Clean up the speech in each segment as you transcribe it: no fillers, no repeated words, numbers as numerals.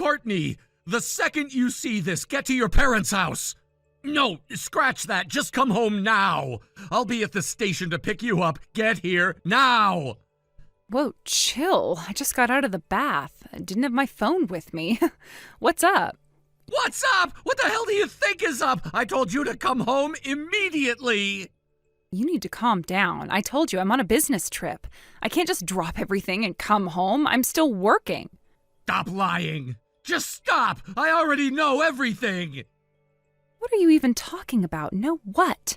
Courtney, the second you see this, get to your parents' house. No, scratch that. Just come home now. I'll be at the station to pick you up. Get here now. Whoa, chill. I just got out of the bath. I didn't have my phone with me. What's up? What's up? What the hell do you think is up? I told you to come home immediately. You need to calm down. I told you I'm on a business trip. I can't just drop everything and come home. I'm still working. Stop lying. Just stop. I already know everything. What are you even talking about? Know what?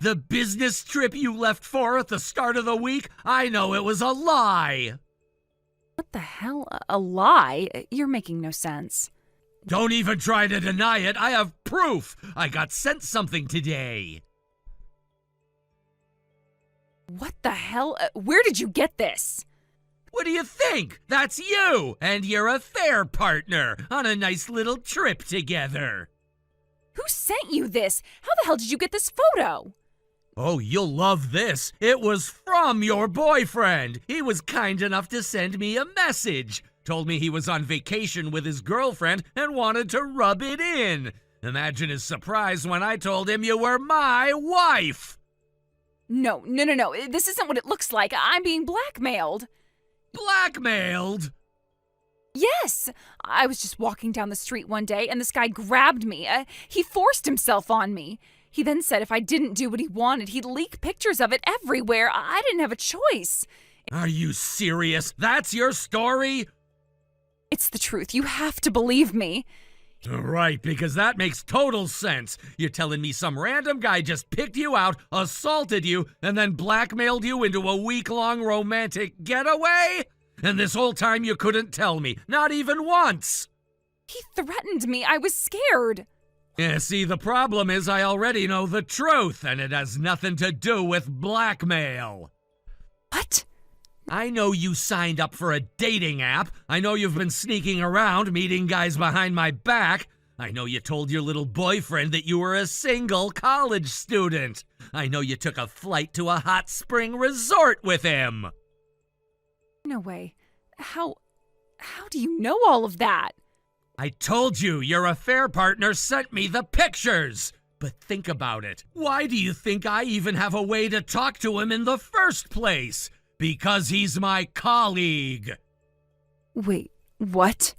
The business trip you left for at the start of the week? I know it was a lie. What the hell? A lie? You're making no sense. Don't even try to deny it. I have proof. I got sent something today. What the hell? Where did you get this? What do you think? That's you and your affair partner on a nice little trip together. Who sent you this? How the hell did you get this photo? Oh, you'll love this. It was from your boyfriend. He was kind enough to send me a message. Told me he was on vacation with his girlfriend and wanted to rub it in. Imagine his surprise when I told him you were my wife. No. This isn't what it looks like. I'm being blackmailed. Blackmailed? Yes. I was just walking down the street one day and this guy grabbed me. He forced himself on me. He then said if I didn't do what he wanted, he'd leak pictures of it everywhere. I didn't have a choice. Are you serious? That's your story? It's the truth. You have to believe me. Right, because that makes total sense. You're telling me some random guy just picked you out, assaulted you, and then blackmailed you into a week-long romantic getaway? And this whole time you couldn't tell me, not even once. He threatened me. I was scared. Yeah, see, the problem is I already know the truth, and it has nothing to do with blackmail. What? I know you signed up for a dating app. I know you've been sneaking around, meeting guys behind my back. I know you told your little boyfriend that you were a single college student. I know you took a flight to a hot spring resort with him. No way. How do you know all of that? I told you, your affair partner sent me the pictures. But think about it. Why do you think I even have a way to talk to him in the first place? Because he's my colleague. Wait, what?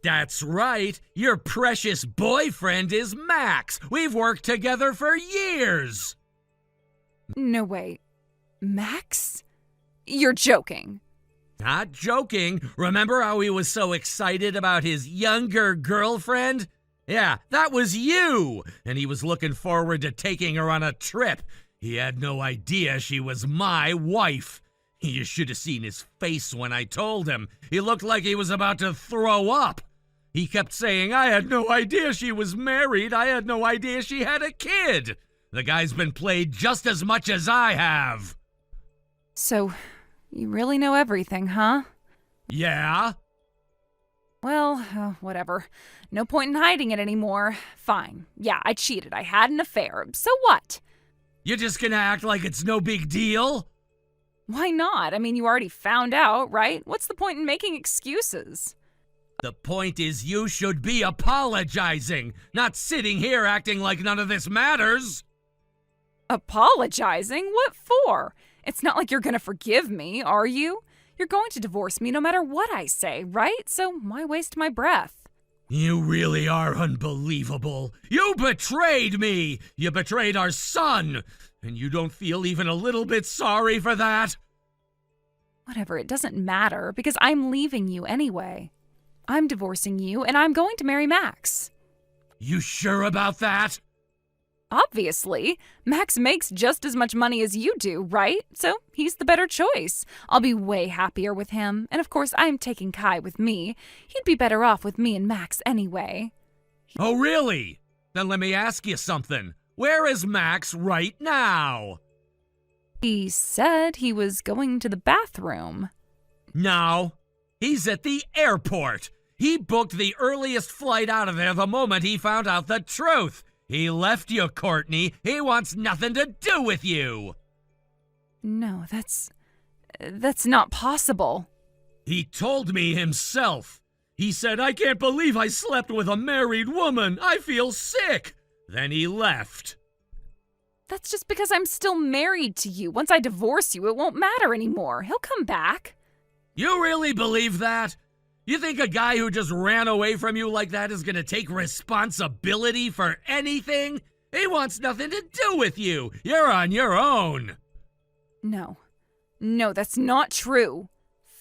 That's right. Your precious boyfriend is Max. We've worked together for years. No way. Max? You're joking. Not joking. Remember how he was so excited about his younger girlfriend? Yeah, that was you. And he was looking forward to taking her on a trip. He had no idea she was my wife. You should have seen his face when I told him. He looked like he was about to throw up. He kept saying, I had no idea she was married. I had no idea she had a kid. The guy's been played just as much as I have. So, you really know everything, huh? Yeah? Well, whatever. No point in hiding it anymore. Fine. Yeah, I cheated. I had an affair. So what? You're just gonna act like it's no big deal? Why not? I mean, you already found out, right? What's the point in making excuses? The point is you should be apologizing, not sitting here acting like none of this matters. Apologizing? What for? It's not like you're gonna forgive me, are you? You're going to divorce me no matter what I say, right? So why waste my breath? You really are unbelievable. You betrayed me. You betrayed our son. And you don't feel even a little bit sorry for that? Whatever, it doesn't matter because I'm leaving you anyway. I'm divorcing you and I'm going to marry Max. You sure about that? Obviously. Max makes just as much money as you do, right? So he's the better choice. I'll be way happier with him. And of course, I'm taking Kai with me. He'd be better off with me and Max anyway. Oh, really? Then let me ask you something. Where is Max right now? He said he was going to the bathroom. No, he's at the airport. He booked the earliest flight out of there the moment he found out the truth. He left you, Courtney. He wants nothing to do with you. No, that's not possible. He told me himself. He said, "I can't believe I slept with a married woman. I feel sick." Then he left. That's just because I'm still married to you. Once I divorce you, it won't matter anymore. He'll come back. You really believe that? You think a guy who just ran away from you like that is gonna take responsibility for anything? He wants nothing to do with you. You're on your own. No, that's not true.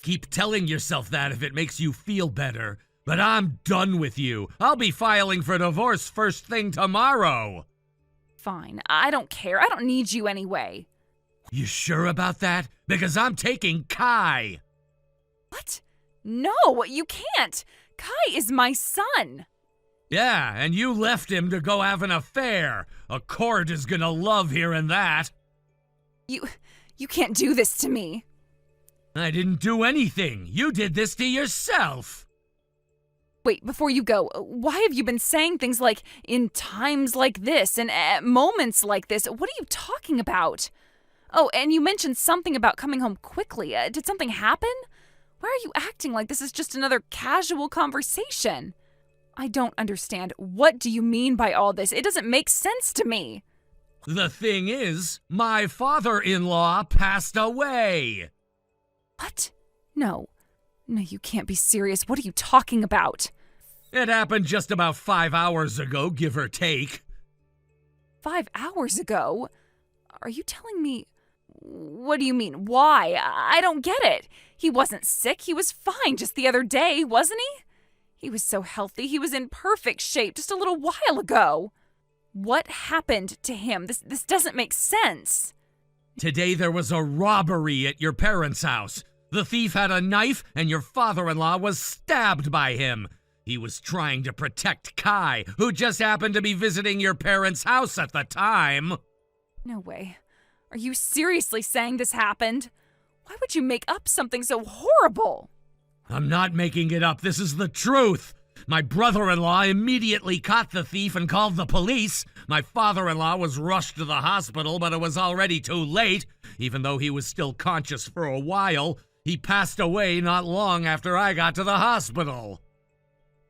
Keep telling yourself that if it makes you feel better. But I'm done with you. I'll be filing for divorce first thing tomorrow. Fine, I don't care. I don't need you anyway. You sure about that? Because I'm taking Kai. What? No, you can't. Kai is my son. Yeah, and you left him to go have an affair. A court is gonna love hearing that. You can't do this to me. I didn't do anything. You did this to yourself. Wait, before you go, why have you been saying things like, in times like this and at moments like this? What are you talking about? Oh, and you mentioned something about coming home quickly. Did something happen? Why are you acting like this is just another casual conversation? I don't understand. What do you mean by all this? It doesn't make sense to me. The thing is, my father-in-law passed away. What? No, you can't be serious. What are you talking about? It happened just about 5 hours ago, give or take. 5 hours ago? Are you telling me... What do you mean? Why? I don't get it. He wasn't sick. He was fine just the other day, wasn't he? He was so healthy. He was in perfect shape just a little while ago. What happened to him? This doesn't make sense. Today there was a robbery at your parents' house. The thief had a knife and your father-in-law was stabbed by him. He was trying to protect Kai, who just happened to be visiting your parents' house at the time. No way. Are you seriously saying this happened? Why would you make up something so horrible? I'm not making it up. This is the truth. My brother-in-law immediately caught the thief and called the police. My father-in-law was rushed to the hospital, but it was already too late. Even though he was still conscious for a while, he passed away not long after I got to the hospital.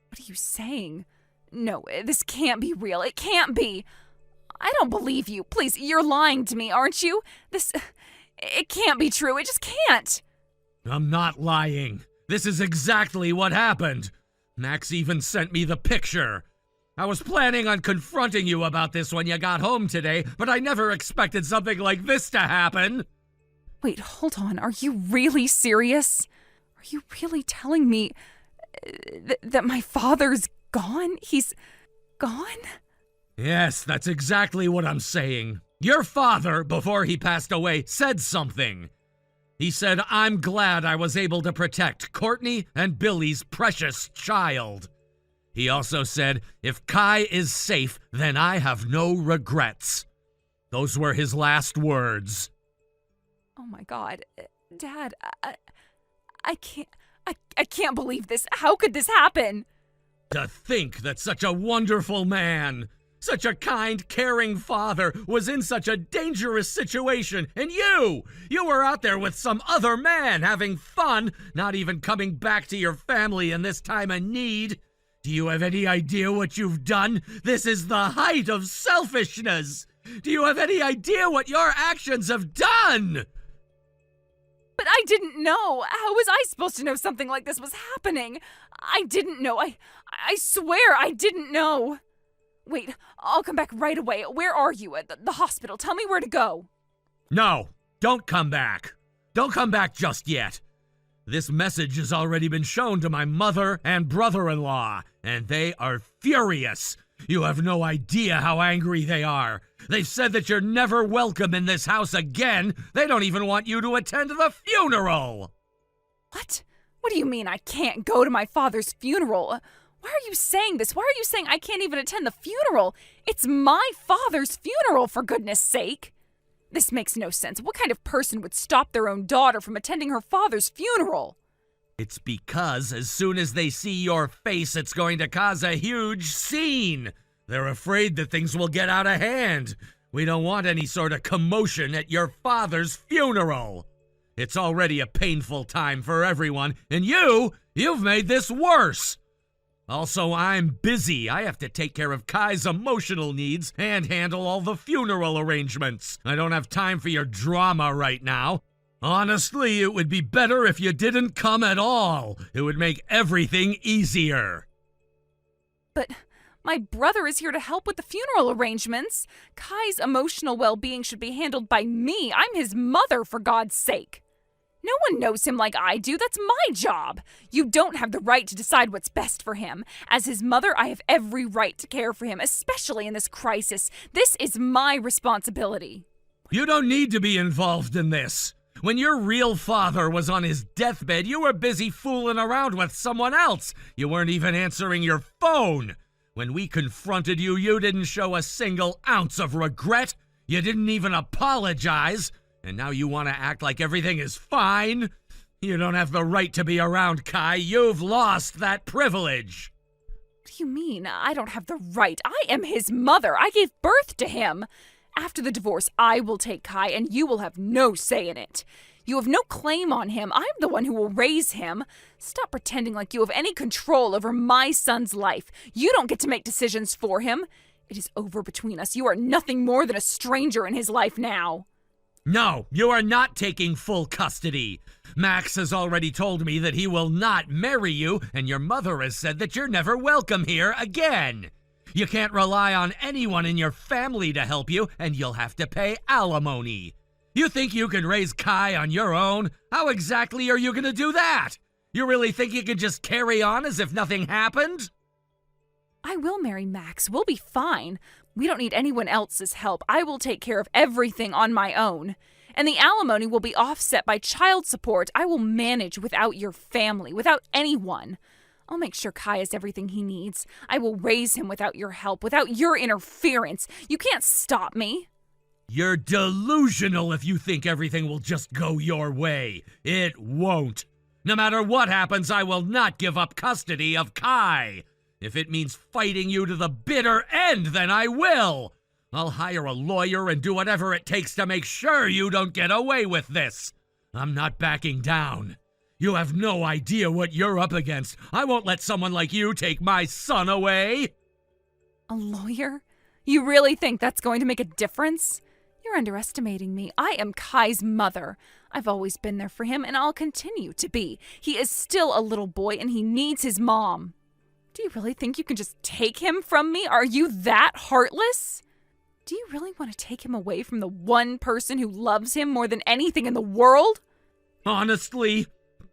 What are you saying? No, this can't be real. It can't be. I don't believe you. Please, you're lying to me, aren't you? It can't be true. It just can't. I'm not lying. This is exactly what happened. Max even sent me the picture. I was planning on confronting you about this when you got home today, but I never expected something like this to happen. Wait, hold on. Are you really serious? Are you really telling me that my father's gone? He's gone? Yes, that's exactly what I'm saying. Your father, before he passed away, said something. He said, "I'm glad I was able to protect Courtney and Billy's precious child." He also said, "If Kai is safe, then I have no regrets." Those were his last words. Oh my God. Dad, I can't believe this. How could this happen? To think that such a wonderful man, such a kind, caring father, was in such a dangerous situation, and you were out there with some other man having fun, not even coming back to your family in this time of need. Do you have any idea what you've done? This is the height of selfishness. Do you have any idea what your actions have done? But I didn't know. How was I supposed to know something like this was happening? I didn't know. I swear I didn't know. Wait, I'll come back right away. Where are you? At the hospital. Tell me where to go. No, don't come back. Don't come back just yet. This message has already been shown to my mother and brother-in-law, and they are furious. You have no idea how angry they are. They've said that you're never welcome in this house again. They don't even want you to attend the funeral. What? What do you mean I can't go to my father's funeral? Why are you saying this? Why are you saying I can't even attend the funeral? It's my father's funeral, for goodness sake. This makes no sense. What kind of person would stop their own daughter from attending her father's funeral? It's because as soon as they see your face, it's going to cause a huge scene. They're afraid that things will get out of hand. We don't want any sort of commotion at your father's funeral. It's already a painful time for everyone, and you've made this worse. Also, I'm busy. I have to take care of Kai's emotional needs and handle all the funeral arrangements. I don't have time for your drama right now. Honestly, it would be better if you didn't come at all. It would make everything easier. But my brother is here to help with the funeral arrangements. Kai's emotional well-being should be handled by me. I'm his mother, for God's sake. No one knows him like I do. That's my job. You don't have the right to decide what's best for him. As his mother, I have every right to care for him, especially in this crisis. This is my responsibility. You don't need to be involved in this. When your real father was on his deathbed, you were busy fooling around with someone else. You weren't even answering your phone. When we confronted you, you didn't show a single ounce of regret. You didn't even apologize. And now you want to act like everything is fine? You don't have the right to be around Kai. You've lost that privilege. What do you mean, I don't have the right? I am his mother. I gave birth to him. After the divorce, I will take Kai, and you will have no say in it. You have no claim on him. I'm the one who will raise him. Stop pretending like you have any control over my son's life. You don't get to make decisions for him. It is over between us. You are nothing more than a stranger in his life now. No, you are not taking full custody. Max has already told me that he will not marry you, and your mother has said that you're never welcome here again. You can't rely on anyone in your family to help you, and you'll have to pay alimony. You think you can raise Kai on your own? How exactly are you going to do that? You really think you can just carry on as if nothing happened? I will marry Max. We'll be fine. We don't need anyone else's help. I will take care of everything on my own. And the alimony will be offset by child support. I will manage without your family, without anyone. I'll make sure Kai has everything he needs. I will raise him without your help, without your interference. You can't stop me. You're delusional if you think everything will just go your way. It won't. No matter what happens, I will not give up custody of Kai. If it means fighting you to the bitter end, then I will. I'll hire a lawyer and do whatever it takes to make sure you don't get away with this. I'm not backing down. You have no idea what you're up against. I won't let someone like you take my son away. A lawyer? You really think that's going to make a difference? You're underestimating me. I am Kai's mother. I've always been there for him, and I'll continue to be. He is still a little boy, and he needs his mom. Do you really think you can just take him from me? Are you that heartless? Do you really want to take him away from the one person who loves him more than anything in the world? Honestly,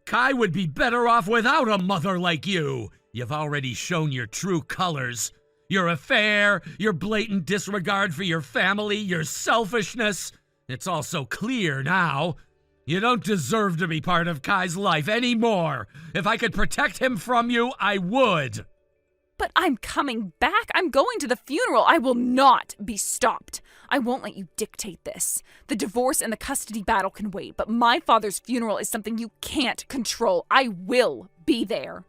Kai would be better off without a mother like you. You've already shown your true colors. Your affair, your blatant disregard for your family, your selfishness. It's all so clear now. You don't deserve to be part of Kai's life anymore. If I could protect him from you, I would. But I'm coming back. I'm going to the funeral. I will not be stopped. I won't let you dictate this. The divorce and the custody battle can wait, but my father's funeral is something you can't control. I will be there.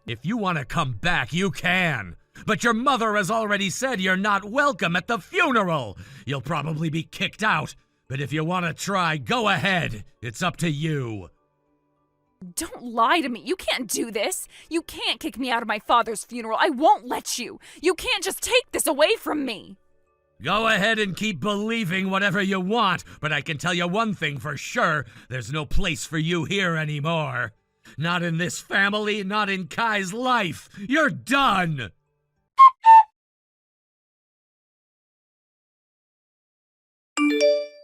If you want to come back, you can. But your mother has already said you're not welcome at the funeral. You'll probably be kicked out. But if you want to try, go ahead. It's up to you. Don't lie to me. You can't do this. You can't kick me out of my father's funeral. I won't let you. You can't just take this away from me. Go ahead and keep believing whatever you want, but I can tell you one thing for sure. There's no place for you here anymore. Not in this family, not in Kai's life. You're done!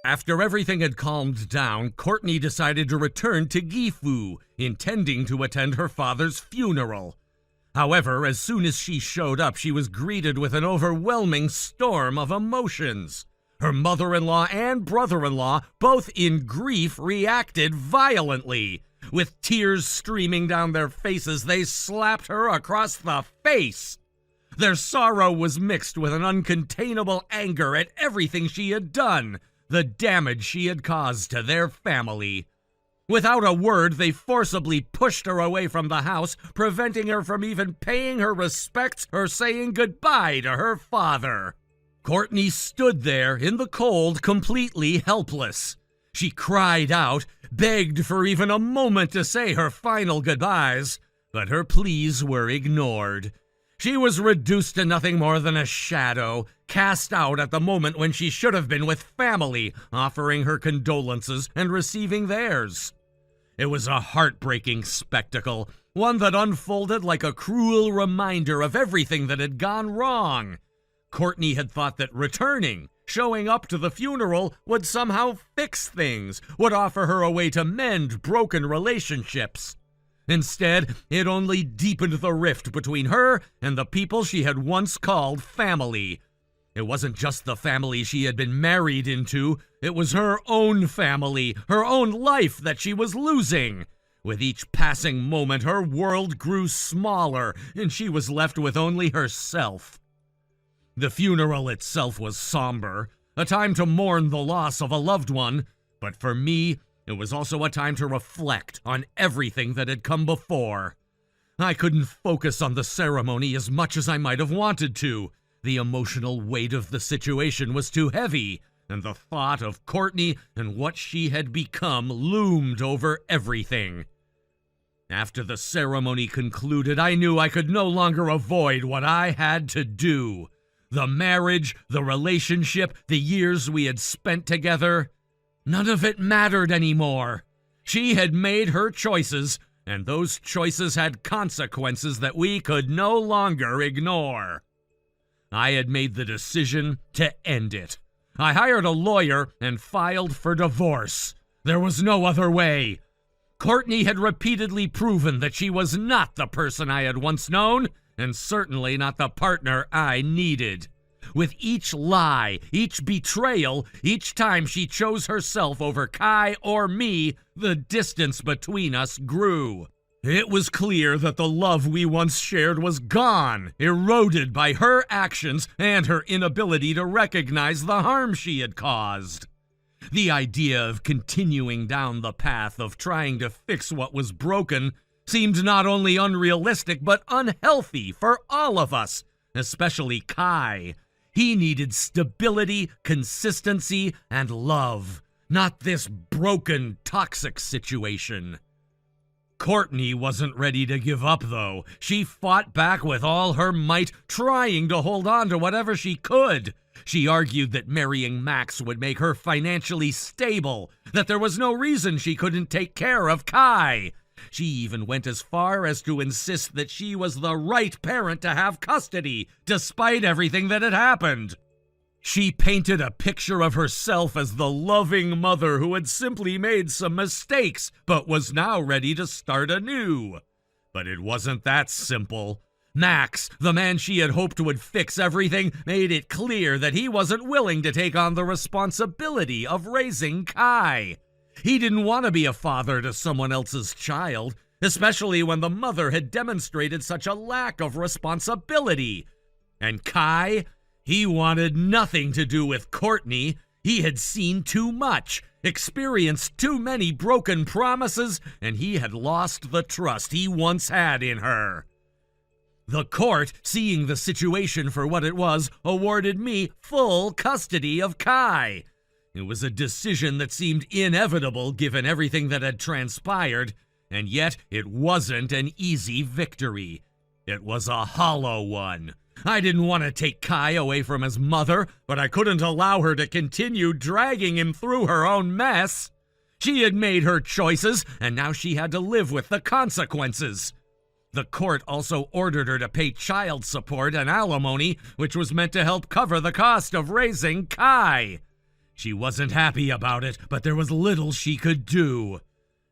After everything had calmed down, Courtney decided to return to Gifu, intending to attend her father's funeral. However, as soon as she showed up, she was greeted with an overwhelming storm of emotions. Her mother-in-law and brother-in-law, both in grief, reacted violently. With tears streaming down their faces, they slapped her across the face. Their sorrow was mixed with an uncontainable anger at everything she had done, the damage she had caused to their family. Without a word, they forcibly pushed her away from the house, preventing her from even paying her respects or saying goodbye to her father. Courtney stood there in the cold, completely helpless. She cried out, begged for even a moment to say her final goodbyes, but her pleas were ignored. She was reduced to nothing more than a shadow, cast out at the moment when she should have been with family, offering her condolences and receiving theirs. It was a heartbreaking spectacle, one that unfolded like a cruel reminder of everything that had gone wrong. Courtney had thought that returning, showing up to the funeral, would somehow fix things, would offer her a way to mend broken relationships. Instead, it only deepened the rift between her and the people she had once called family. It wasn't just the family she had been married into, it was her own family, her own life that she was losing. With each passing moment, her world grew smaller, and she was left with only herself. The funeral itself was somber, a time to mourn the loss of a loved one, but for me, it was also a time to reflect on everything that had come before. I couldn't focus on the ceremony as much as I might have wanted to. The emotional weight of the situation was too heavy, and the thought of Courtney and what she had become loomed over everything. After the ceremony concluded, I knew I could no longer avoid what I had to do. The marriage, the relationship, the years we had spent together, none of it mattered anymore. She had made her choices, and those choices had consequences that we could no longer ignore. I had made the decision to end it. I hired a lawyer and filed for divorce. There was no other way. Courtney had repeatedly proven that she was not the person I had once known, and certainly not the partner I needed. With each lie, each betrayal, each time she chose herself over Kai or me, the distance between us grew. It was clear that the love we once shared was gone, eroded by her actions and her inability to recognize the harm she had caused. The idea of continuing down the path of trying to fix what was broken seemed not only unrealistic but unhealthy for all of us, especially Kai. He needed stability, consistency, and love, not this broken, toxic situation. Courtney wasn't ready to give up, though. She fought back with all her might, trying to hold on to whatever she could. She argued that marrying Max would make her financially stable, that there was no reason she couldn't take care of Kai. She even went as far as to insist that she was the right parent to have custody, despite everything that had happened. She painted a picture of herself as the loving mother who had simply made some mistakes, but was now ready to start anew. But it wasn't that simple. Max, the man she had hoped would fix everything, made it clear that he wasn't willing to take on the responsibility of raising Kai. He didn't want to be a father to someone else's child, especially when the mother had demonstrated such a lack of responsibility. And Kai, he wanted nothing to do with Courtney. He had seen too much, experienced too many broken promises, and he had lost the trust he once had in her. The court, seeing the situation for what it was, awarded me full custody of Kai. It was a decision that seemed inevitable given everything that had transpired, and yet it wasn't an easy victory. It was a hollow one. I didn't want to take Kai away from his mother, but I couldn't allow her to continue dragging him through her own mess. She had made her choices, and now she had to live with the consequences. The court also ordered her to pay child support and alimony, which was meant to help cover the cost of raising Kai. She wasn't happy about it, but there was little she could do.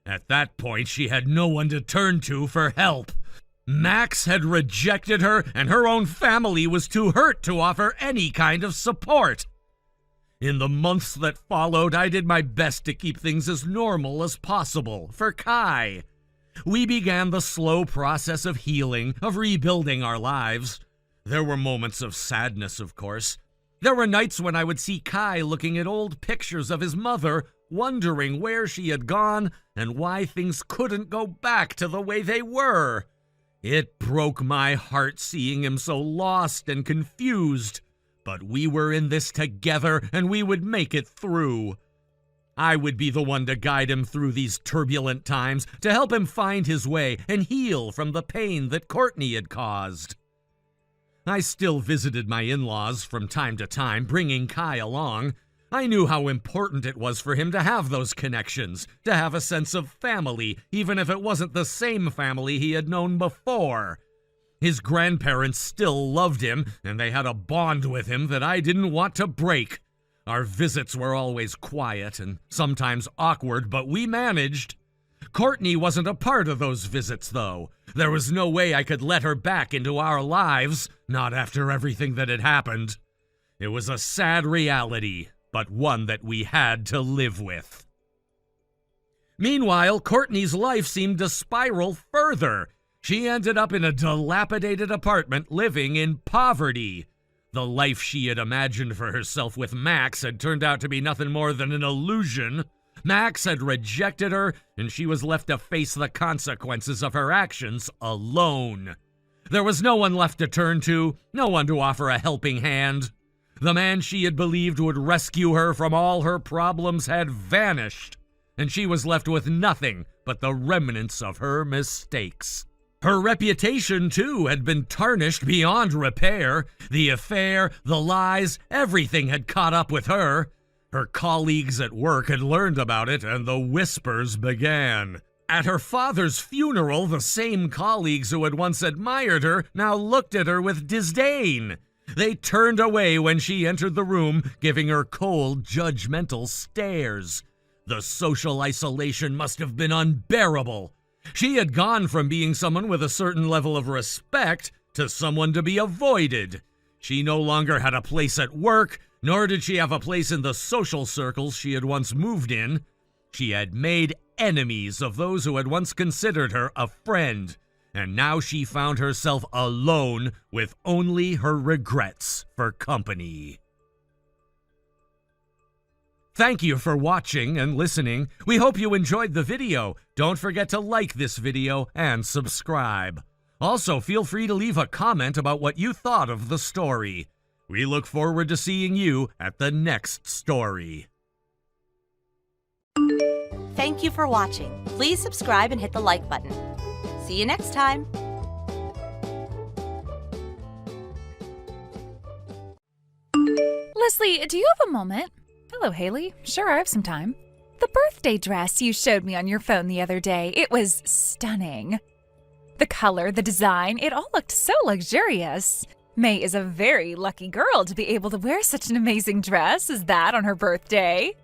At that point, she had no one to turn to for help. Max had rejected her, and her own family was too hurt to offer any kind of support. In the months that followed, I did my best to keep things as normal as possible for Kai. We began the slow process of healing, of rebuilding our lives. There were moments of sadness, of course. There were nights when I would see Kai looking at old pictures of his mother, wondering where she had gone and why things couldn't go back to the way they were. It broke my heart seeing him so lost and confused, but we were in this together and we would make it through. I would be the one to guide him through these turbulent times, to help him find his way and heal from the pain that Courtney had caused. I still visited my in-laws from time to time, bringing Kai along. I knew how important it was for him to have those connections, to have a sense of family, even if it wasn't the same family he had known before. His grandparents still loved him, and they had a bond with him that I didn't want to break. Our visits were always quiet and sometimes awkward, but we managed. Courtney wasn't a part of those visits, though. There was no way I could let her back into our lives, not after everything that had happened. It was a sad reality, but one that we had to live with. Meanwhile, Courtney's life seemed to spiral further. She ended up in a dilapidated apartment living in poverty. The life she had imagined for herself with Max had turned out to be nothing more than an illusion. Max had rejected her, and she was left to face the consequences of her actions alone. There was no one left to turn to, no one to offer a helping hand. The man she had believed would rescue her from all her problems had vanished, and she was left with nothing but the remnants of her mistakes. Her reputation, too, had been tarnished beyond repair. The affair, the lies, everything had caught up with her. Her colleagues at work had learned about it, and the whispers began. At her father's funeral, the same colleagues who had once admired her now looked at her with disdain. They turned away when she entered the room, giving her cold, judgmental stares. The social isolation must have been unbearable. She had gone from being someone with a certain level of respect to someone to be avoided. She no longer had a place at work, nor did she have a place in the social circles she had once moved in. She had made enemies of those who had once considered her a friend, and now she found herself alone with only her regrets for company. Thank you for watching and listening. We hope you enjoyed the video. Don't forget to like this video and subscribe. Also, feel free to leave a comment about what you thought of the story. We look forward to seeing you at the next story. Thank you for watching. Please subscribe and hit the like button. See you next time. Leslie, do you have a moment? Hello, Haley. Sure, I have some time. The birthday dress you showed me on your phone the other day, it was stunning. The color, the design, it all looked so luxurious. May is a very lucky girl to be able to wear such an amazing dress as that on her birthday.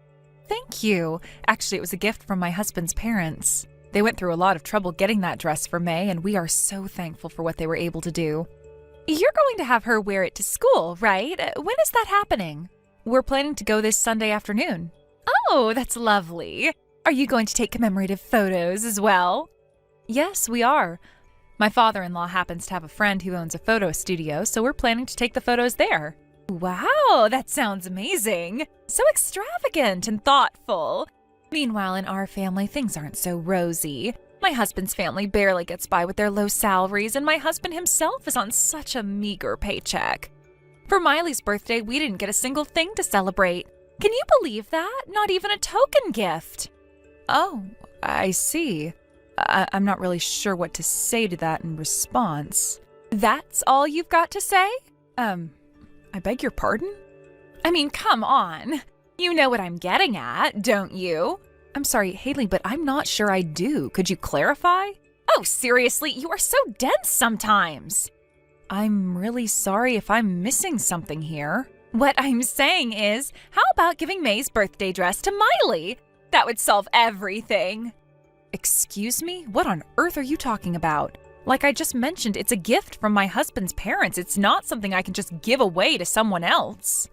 Thank you. Actually, it was a gift from my husband's parents. They went through a lot of trouble getting that dress for May, and we are so thankful for what they were able to do. You're going to have her wear it to school, right? When is that happening? We're planning to go this Sunday afternoon. Oh, that's lovely. Are you going to take commemorative photos as well? Yes, we are. My father-in-law happens to have a friend who owns a photo studio, so we're planning to take the photos there. Wow, that sounds amazing. So extravagant and thoughtful. Meanwhile, in our family, things aren't so rosy. My husband's family barely gets by with their low salaries, and my husband himself is on such a meager paycheck. For Miley's birthday, we didn't get a single thing to celebrate. Can you believe that? Not even a token gift. Oh, I see. I'm not really sure what to say to that in response. That's all you've got to say? I beg your pardon? I mean, come on. You know what I'm getting at, don't you? I'm sorry, Haley, but I'm not sure I do. Could you clarify? Oh, seriously, you are so dense sometimes. I'm really sorry if I'm missing something here. What I'm saying is, how about giving May's birthday dress to Miley? That would solve everything. Excuse me? What on earth are you talking about? Like I just mentioned, it's a gift from my husband's parents. It's not something I can just give away to someone else.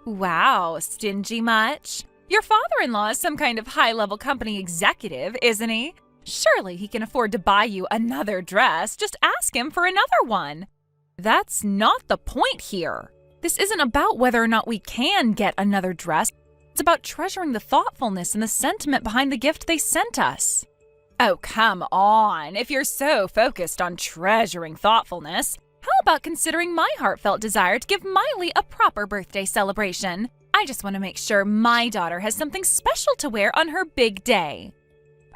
Wow, stingy much? Your father-in-law is some kind of high-level company executive, isn't he? Surely he can afford to buy you another dress. Just ask him for another one. That's not the point here. This isn't about whether or not we can get another dress. It's about treasuring the thoughtfulness and the sentiment behind the gift they sent us. Oh, come on. If you're so focused on treasuring thoughtfulness, how about considering my heartfelt desire to give Miley a proper birthday celebration? I I just want to make sure my daughter has something special to wear on her big day.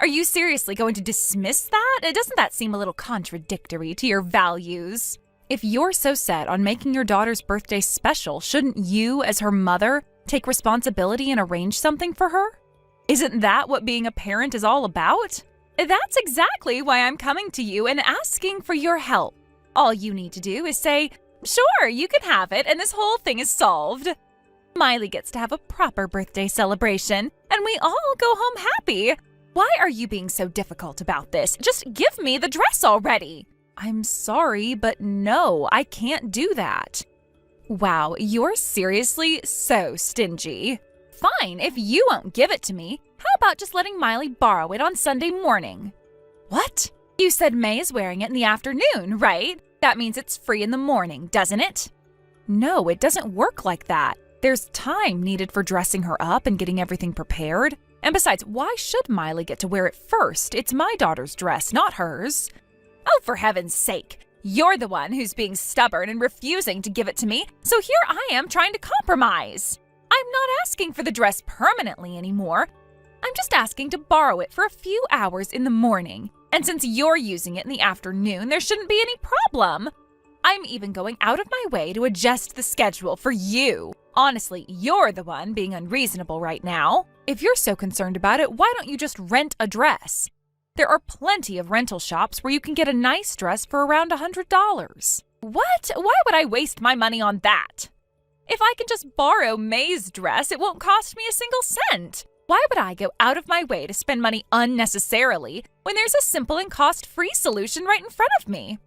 Are you seriously going to dismiss that? Doesn't that seem a little contradictory to your values? If you're so set on making your daughter's birthday special, shouldn't you, as her mother, take responsibility and arrange something for her? Isn't that what being a parent is all about? That's exactly why I'm coming to you and asking for your help. All you need to do is say, "Sure, you can have it," and this whole thing is solved. Miley gets to have a proper birthday celebration, and we all go home happy. Why are you being so difficult about this? Just give me the dress already. I'm sorry, but no, I can't do that. Wow, you're seriously so stingy. Fine, if you won't give it to me, how about just letting Miley borrow it on Sunday morning? What? You said May is wearing it in the afternoon, right? That means it's free in the morning, doesn't it? No, it doesn't work like that. There's time needed for dressing her up and getting everything prepared. And besides, why should Miley get to wear it first? It's my daughter's dress, not hers. Oh, for heaven's sake. You're the one who's being stubborn and refusing to give it to me, so here I am trying to compromise. I'm not asking for the dress permanently anymore. I'm just asking to borrow it for a few hours in the morning. And since you're using it in the afternoon, there shouldn't be any problem. I'm even going out of my way to adjust the schedule for you. Honestly, you're the one being unreasonable right now. If you're so concerned about it, why don't you just rent a dress? There are plenty of rental shops where you can get a nice dress for around $100. What? Why would I waste my money on that? If I can just borrow May's dress, it won't cost me a single cent. Why would I go out of my way to spend money unnecessarily when there's a simple and cost-free solution right in front of me?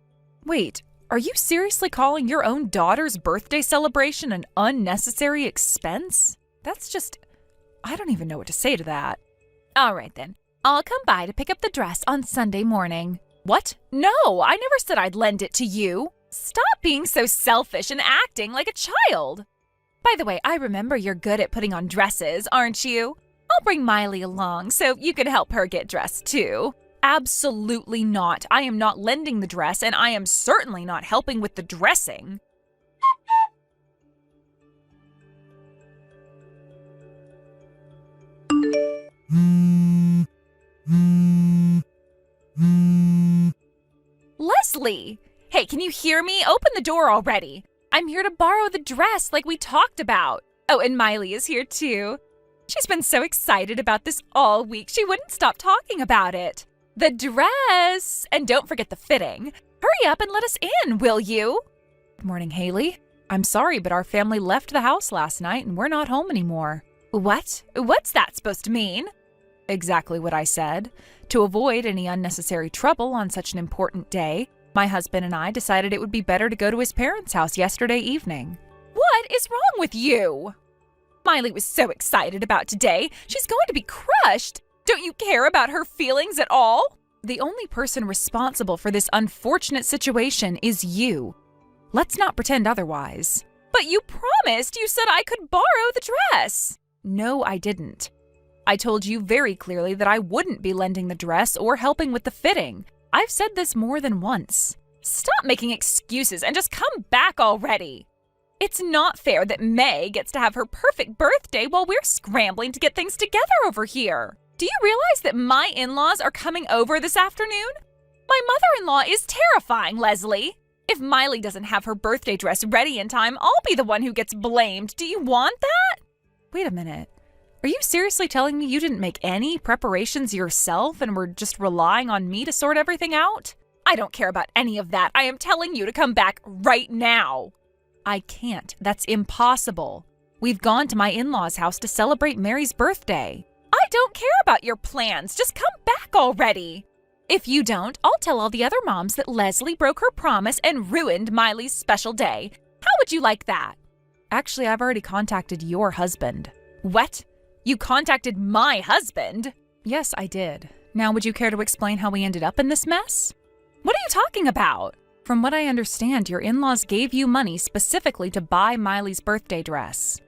Wait, are you seriously calling your own daughter's birthday celebration an unnecessary expense? I don't even know what to say to that. All right then, I'll come by to pick up the dress on Sunday morning. What? No, I never said I'd lend it to you. Stop being so selfish and acting like a child. By the way, I remember you're good at putting on dresses, aren't you? I'll bring Miley along so you can help her get dressed too. Absolutely not. I am not lending the dress, and I am certainly not helping with the dressing. Leslie! Hey, can you hear me? Open the door already. I'm here to borrow the dress like we talked about. Oh, and Miley is here too. She's been so excited about this all week, she wouldn't stop talking about it. The dress! And don't forget the fitting. Hurry up and let us in, will you? Good morning, Haley. I'm sorry, but our family left the house last night and we're not home anymore. What? What's that supposed to mean? Exactly what I said. To avoid any unnecessary trouble on such an important day, my husband and I decided it would be better to go to his parents' house yesterday evening. What is wrong with you? Miley was so excited about today. She's going to be crushed. Don't you care about her feelings at all? The only person responsible for this unfortunate situation is you. Let's not pretend otherwise. But you promised. You said I could borrow the dress. No, I didn't. I told you very clearly that I wouldn't be lending the dress or helping with the fitting. I've said this more than once. Stop making excuses and just come back already. It's not fair that May gets to have her perfect birthday while we're scrambling to get things together over here. Do you realize that my in-laws are coming over this afternoon? My mother-in-law is terrifying, Leslie. If Miley doesn't have her birthday dress ready in time, I'll be the one who gets blamed. Do you want that? Wait a minute. Are you seriously telling me you didn't make any preparations yourself and were just relying on me to sort everything out? I don't care about any of that. I am telling you to come back right now. I can't. That's impossible. We've gone to my in-laws' house to celebrate Mary's birthday. I don't care about your plans. Just come back already. If you don't, I'll tell all the other moms that Leslie broke her promise and ruined Miley's special day. How would you like that? Actually, I've already contacted your husband. What? You contacted my husband? Yes, I did. Now, would you care to explain how we ended up in this mess? What are you talking about? From what I understand, your in-laws gave you money specifically to buy Miley's birthday dress.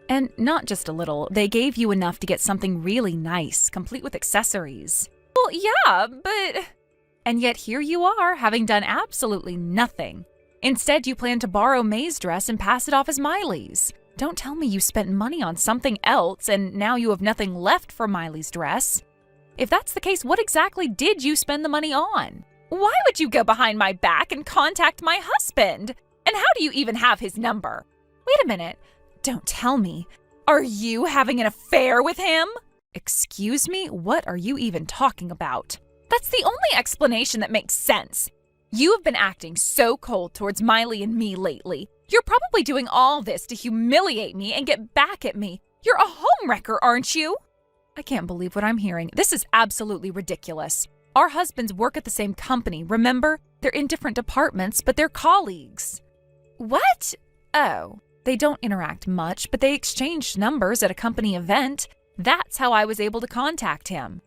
And not just a little, they gave you enough to get something really nice, complete with accessories. Well, yeah, but... And yet here you are, having done absolutely nothing. Instead, you plan to borrow May's dress and pass it off as Miley's. Don't tell me you spent money on something else and now you have nothing left for Miley's dress. If that's the case, what exactly did you spend the money on? Why would you go behind my back and contact my husband? And how do you even have his number? Wait a minute. Don't tell me. Are you having an affair with him? Excuse me? What are you even talking about? That's the only explanation that makes sense. You have been acting so cold towards Miley and me lately. You're probably doing all this to humiliate me and get back at me. You're a homewrecker, aren't you? I can't believe what I'm hearing. This is absolutely ridiculous. Our husbands work at the same company, remember? They're in different departments, but they're colleagues. What? Oh, they don't interact much, but they exchanged numbers at a company event. That's how I was able to contact him.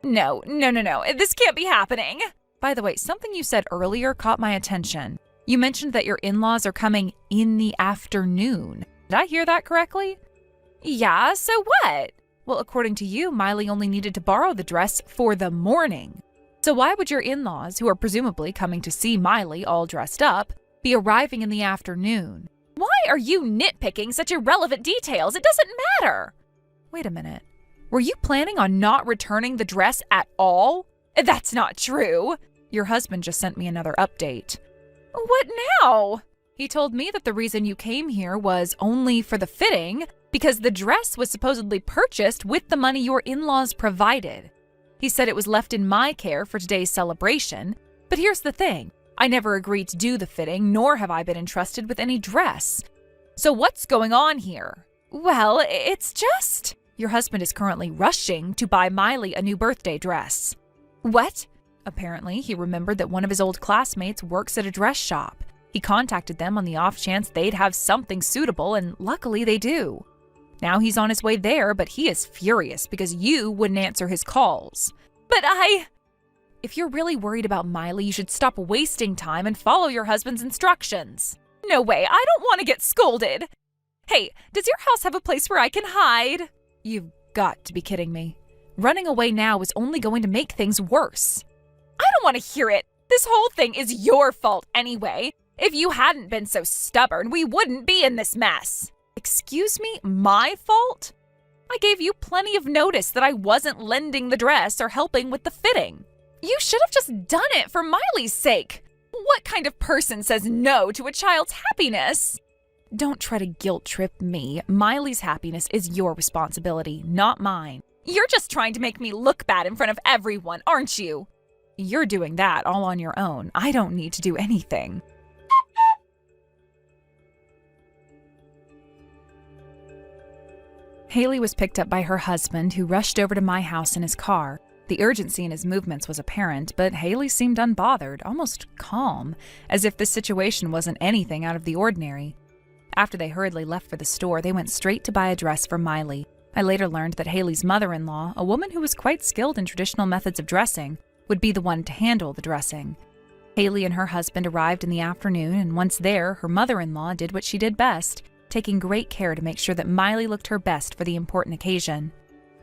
No. This can't be happening. By the way, something you said earlier caught my attention. You mentioned that your in-laws are coming in the afternoon. Did I hear that correctly? Yeah, so what? Well, according to you, Miley only needed to borrow the dress for the morning. So why would your in-laws, who are presumably coming to see Miley all dressed up, be arriving in the afternoon? Why are you nitpicking such irrelevant details? It doesn't matter. Wait a minute. Were you planning on not returning the dress at all? That's not true. Your husband just sent me another update. What now? He told me that the reason you came here was only for the fitting because the dress was supposedly purchased with the money your in-laws provided. He said it was left in my care for today's celebration, but here's the thing. I never agreed to do the fitting, nor have I been entrusted with any dress. So what's going on here? Well, it's just... Your husband is currently rushing to buy Miley a new birthday dress. What? Apparently, he remembered that one of his old classmates works at a dress shop. He contacted them on the off chance they'd have something suitable, and luckily they do. Now he's on his way there, but he is furious because you wouldn't answer his calls. But If you're really worried about Miley, you should stop wasting time and follow your husband's instructions. No way, I don't want to get scolded. Hey, does your house have a place where I can hide? You've got to be kidding me. Running away now is only going to make things worse. I don't want to hear it. This whole thing is your fault anyway. If you hadn't been so stubborn, we wouldn't be in this mess. Excuse me, my fault? I gave you plenty of notice that I wasn't lending the dress or helping with the fitting. You should have just done it for Miley's sake. What kind of person says no to a child's happiness? Don't try to guilt trip me. Miley's happiness is your responsibility, not mine. You're just trying to make me look bad in front of everyone, aren't you? You're doing that all on your own. I don't need to do anything. Haley was picked up by her husband, who rushed over to my house in his car. The urgency in his movements was apparent, but Haley seemed unbothered, almost calm, as if this situation wasn't anything out of the ordinary. After they hurriedly left for the store, they went straight to buy a dress for Miley. I later learned that Haley's mother-in-law, a woman who was quite skilled in traditional methods of dressing, would be the one to handle the dressing. Haley and her husband arrived in the afternoon, and once there, her mother-in-law did what she did best, taking great care to make sure that Miley looked her best for the important occasion.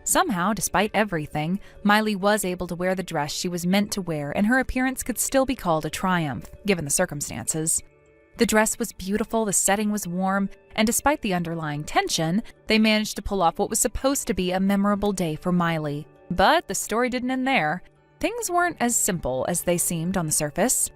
Somehow, despite everything, Miley was able to wear the dress she was meant to wear, and her appearance could still be called a triumph, given the circumstances. The dress was beautiful, the setting was warm, and despite the underlying tension, they managed to pull off what was supposed to be a memorable day for Miley. But the story didn't end there. Things weren't as simple as they seemed on the surface.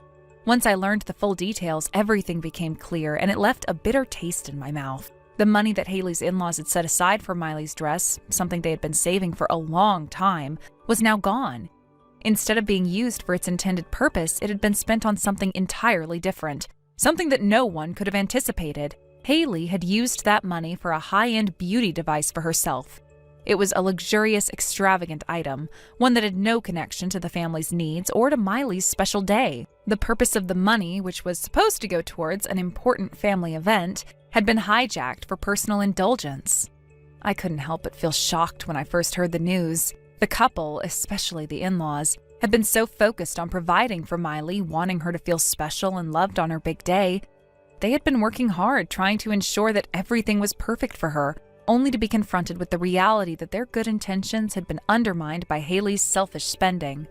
Once I learned the full details, everything became clear, and it left a bitter taste in my mouth. The money that Haley's in-laws had set aside for Miley's dress, something they had been saving for a long time, was now gone. Instead of being used for its intended purpose, it had been spent on something entirely different, something that no one could have anticipated. Haley had used that money for a high-end beauty device for herself. It was a luxurious, extravagant item, one that had no connection to the family's needs or to Miley's special day. The purpose of the money, which was supposed to go towards an important family event, had been hijacked for personal indulgence. I couldn't help but feel shocked when I first heard the news. The couple, especially the in-laws, had been so focused on providing for Miley, wanting her to feel special and loved on her big day. They had been working hard trying to ensure that everything was perfect for her, only to be confronted with the reality that their good intentions had been undermined by Haley's selfish spending.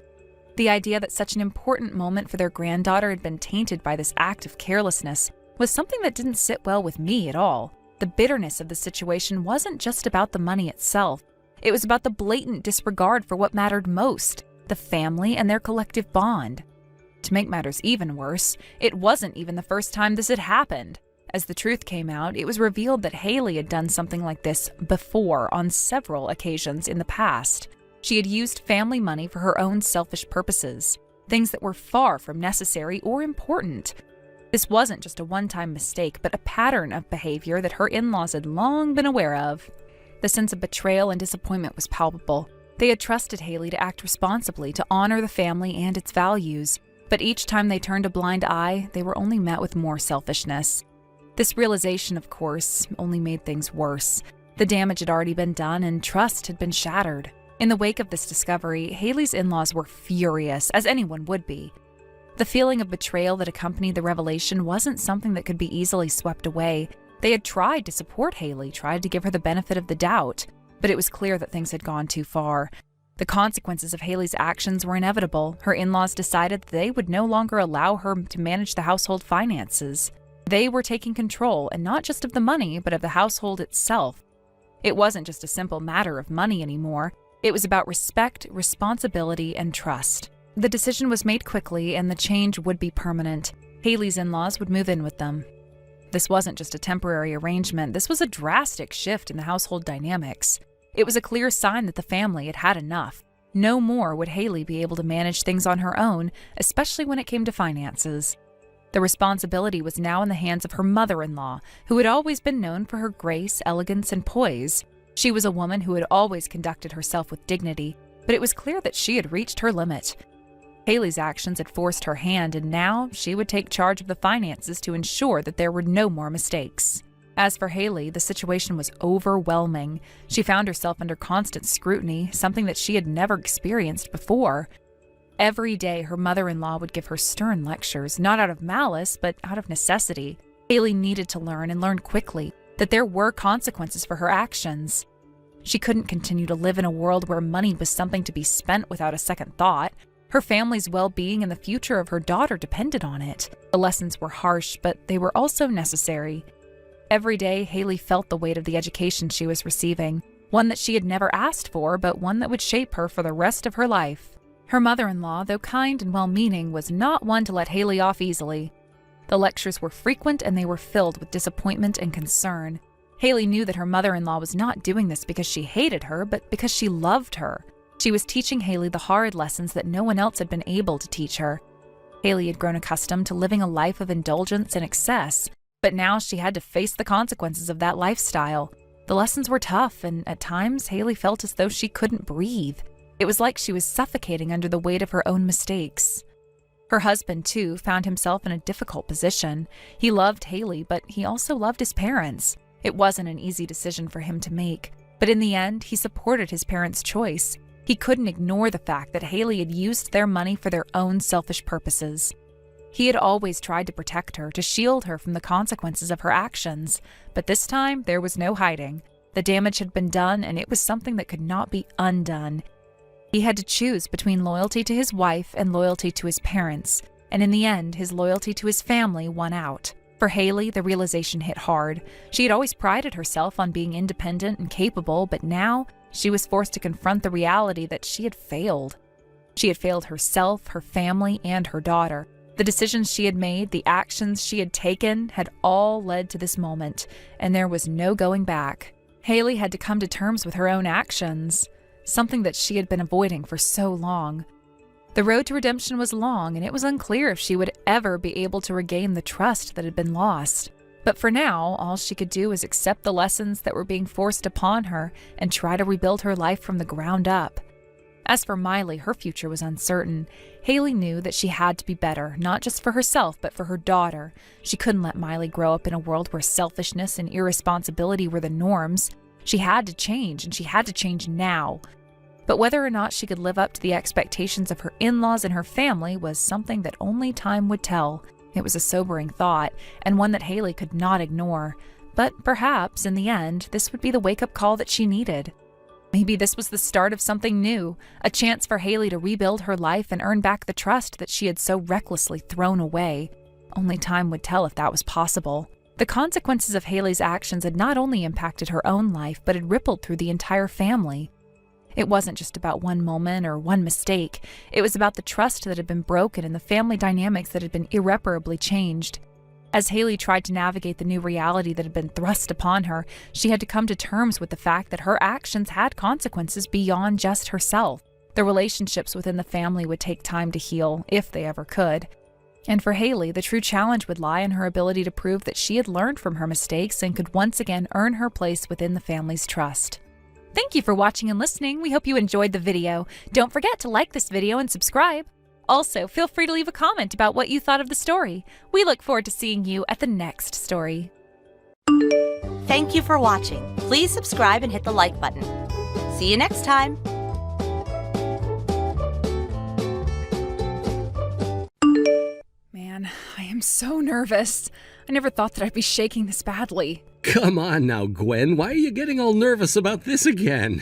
The idea that such an important moment for their granddaughter had been tainted by this act of carelessness was something that didn't sit well with me at all. The bitterness of the situation wasn't just about the money itself. It was about the blatant disregard for what mattered most, the family and their collective bond. To make matters even worse, it wasn't even the first time this had happened. As the truth came out, it was revealed that Haley had done something like this before on several occasions in the past. She had used family money for her own selfish purposes, things that were far from necessary or important. This wasn't just a one-time mistake, but a pattern of behavior that her in-laws had long been aware of. The sense of betrayal and disappointment was palpable. They had trusted Haley to act responsibly, to honor the family and its values. But each time they turned a blind eye, they were only met with more selfishness. This realization, of course, only made things worse. The damage had already been done and trust had been shattered. In the wake of this discovery, Haley's in-laws were furious, as anyone would be. The feeling of betrayal that accompanied the revelation wasn't something that could be easily swept away. They had tried to support Haley, tried to give her the benefit of the doubt, but it was clear that things had gone too far. The consequences of Haley's actions were inevitable. Her in-laws decided that they would no longer allow her to manage the household finances. They were taking control, and not just of the money, but of the household itself. It wasn't just a simple matter of money anymore. It was about respect, responsibility, and trust. The decision was made quickly, and the change would be permanent. Haley's in-laws would move in with them. This wasn't just a temporary arrangement. This was a drastic shift in the household dynamics. It was a clear sign that the family had had enough. No more would Haley be able to manage things on her own, especially when it came to finances. The responsibility was now in the hands of her mother-in-law, who had always been known for her grace, elegance, and poise. She was a woman who had always conducted herself with dignity, but it was clear that she had reached her limit. Haley's actions had forced her hand, and now she would take charge of the finances to ensure that there were no more mistakes. As for Haley, the situation was overwhelming. She found herself under constant scrutiny, something that she had never experienced before. Every day, her mother-in-law would give her stern lectures, not out of malice, but out of necessity. Haley needed to learn, and learn quickly, that there were consequences for her actions. She couldn't continue to live in a world where money was something to be spent without a second thought. Her family's well-being and the future of her daughter depended on it. The lessons were harsh, but they were also necessary. Every day, Haley felt the weight of the education she was receiving, one that she had never asked for, but one that would shape her for the rest of her life. Her mother-in-law, though kind and well-meaning, was not one to let Haley off easily. The lectures were frequent, and they were filled with disappointment and concern. Haley knew that her mother-in-law was not doing this because she hated her, but because she loved her. She was teaching Haley the hard lessons that no one else had been able to teach her. Haley had grown accustomed to living a life of indulgence and excess, but now she had to face the consequences of that lifestyle. The lessons were tough, and at times Haley felt as though she couldn't breathe. It was like she was suffocating under the weight of her own mistakes. Her husband, too, found himself in a difficult position. He loved Haley, but he also loved his parents. It wasn't an easy decision for him to make, but in the end, he supported his parents' choice. He couldn't ignore the fact that Haley had used their money for their own selfish purposes. He had always tried to protect her, to shield her from the consequences of her actions, but this time there was no hiding. The damage had been done, and it was something that could not be undone. He had to choose between loyalty to his wife and loyalty to his parents, and in the end, his loyalty to his family won out. For Haley, the realization hit hard. She had always prided herself on being independent and capable, but now she was forced to confront the reality that she had failed. She had failed herself, her family, and her daughter. The decisions she had made, the actions she had taken, had all led to this moment, and there was no going back. Haley had to come to terms with her own actions, something that she had been avoiding for so long. The road to redemption was long, and it was unclear if she would ever be able to regain the trust that had been lost. But for now, all she could do was accept the lessons that were being forced upon her and try to rebuild her life from the ground up. As for Miley, her future was uncertain. Haley knew that she had to be better, not just for herself, but for her daughter. She couldn't let Miley grow up in a world where selfishness and irresponsibility were the norms. She had to change, and she had to change now. But whether or not she could live up to the expectations of her in-laws and her family was something that only time would tell. It was a sobering thought, and one that Haley could not ignore. But perhaps, in the end, this would be the wake-up call that she needed. Maybe this was the start of something new, a chance for Haley to rebuild her life and earn back the trust that she had so recklessly thrown away. Only time would tell if that was possible. The consequences of Haley's actions had not only impacted her own life, but had rippled through the entire family. It wasn't just about one moment or one mistake. It was about the trust that had been broken and the family dynamics that had been irreparably changed. As Haley tried to navigate the new reality that had been thrust upon her, she had to come to terms with the fact that her actions had consequences beyond just herself. The relationships within the family would take time to heal, if they ever could. And for Haley, the true challenge would lie in her ability to prove that she had learned from her mistakes and could once again earn her place within the family's trust. Thank you for watching and listening. We hope you enjoyed the video. Don't forget to like this video and subscribe. Also, feel free to leave a comment about what you thought of the story. We look forward to seeing you at the next story. Thank you for watching. Please subscribe and hit the like button. See you next time. Man, I am so nervous. I never thought that I'd be shaking this badly. Come on now, Gwen. Why are you getting all nervous about this again?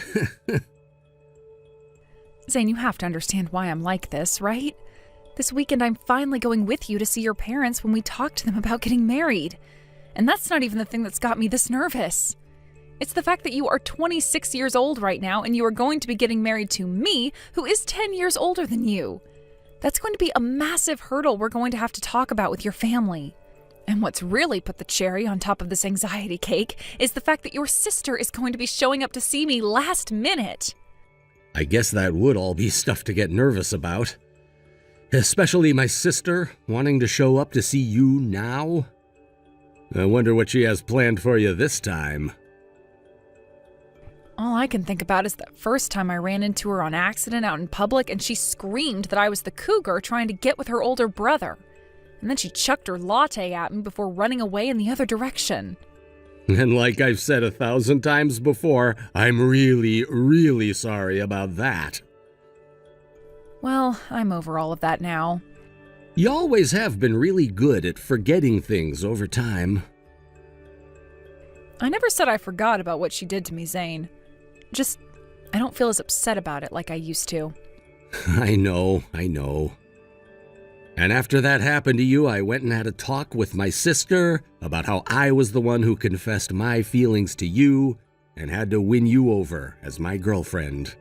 Zane, you have to understand why I'm like this, right? This weekend I'm finally going with you to see your parents when we talk to them about getting married. And that's not even the thing that's got me this nervous. It's the fact that you are 26 years old right now and you are going to be getting married to me, who is 10 years older than you. That's going to be a massive hurdle we're going to have to talk about with your family. And what's really put the cherry on top of this anxiety cake is the fact that your sister is going to be showing up to see me last minute. I guess that would all be stuff to get nervous about. Especially my sister wanting to show up to see you now. I wonder what she has planned for you this time. All I can think about is that first time I ran into her on accident out in public and she screamed that I was the cougar trying to get with her older brother. And then she chucked her latte at me before running away in the other direction. And like I've said 1,000 times before, I'm really sorry about that. Well, I'm over all of that now. You always have been really good at forgetting things over time. I never said I forgot about what she did to me, Zane. Just, I don't feel as upset about it like I used to. I know. And after that happened to you, I went and had a talk with my sister about how I was the one who confessed my feelings to you and had to win you over as my girlfriend.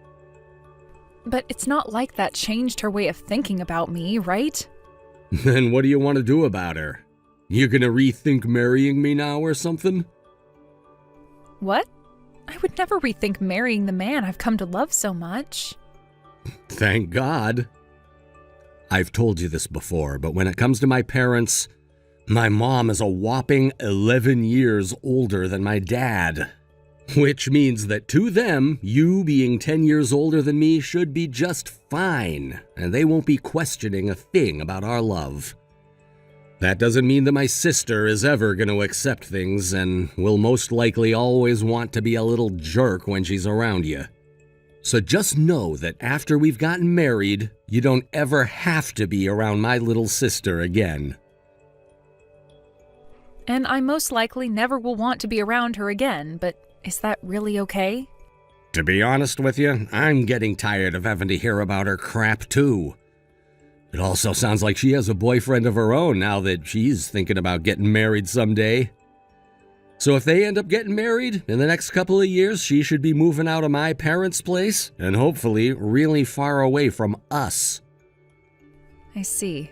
But it's not like that changed her way of thinking about me, right? Then what do you want to do about her? You gonna rethink marrying me now or something? What? I would never rethink marrying the man I've come to love so much. Thank God. I've told you this before, but when it comes to my parents, my mom is a whopping 11 years older than my dad. Which means that to them, you being 10 years older than me should be just fine, and they won't be questioning a thing about our love. That doesn't mean that my sister is ever going to accept things and will most likely always want to be a little jerk when she's around you. So just know that after we've gotten married, you don't ever have to be around my little sister again. And I most likely never will want to be around her again, but is that really okay? To be honest with you, I'm getting tired of having to hear about her crap too. It also sounds like she has a boyfriend of her own now that she's thinking about getting married someday. So if they end up getting married in the next couple of years, she should be moving out of my parents' place and hopefully really far away from us. I see.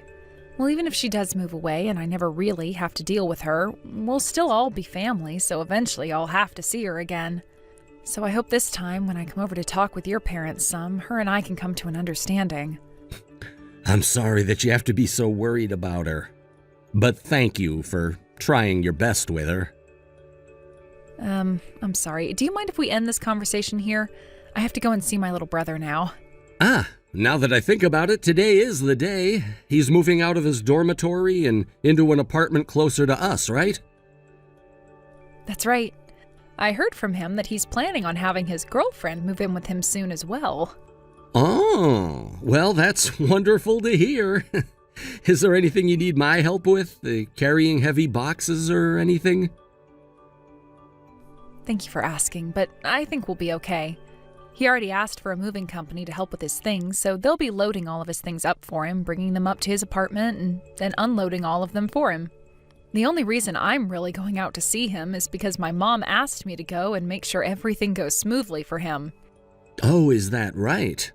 Well, even if she does move away and I never really have to deal with her, we'll still all be family, so eventually I'll have to see her again. So I hope this time, when I come over to talk with your parents some, her and I can come to an understanding. I'm sorry that you have to be so worried about her. But thank you for trying your best with her. I'm sorry. Do you mind if we end this conversation here? I have to go and see my little brother now. Now that I think about it, today is the day. He's moving out of his dormitory and into an apartment closer to us, right? That's right. I heard from him that he's planning on having his girlfriend move in with him soon as well. Oh, well, that's wonderful to hear. Is there anything you need my help with? Carrying heavy boxes or anything? Thank you for asking, but I think we'll be okay. He already asked for a moving company to help with his things, so they'll be loading all of his things up for him, bringing them up to his apartment, and then unloading all of them for him. The only reason I'm really going out to see him is because my mom asked me to go and make sure everything goes smoothly for him. Oh, is that right?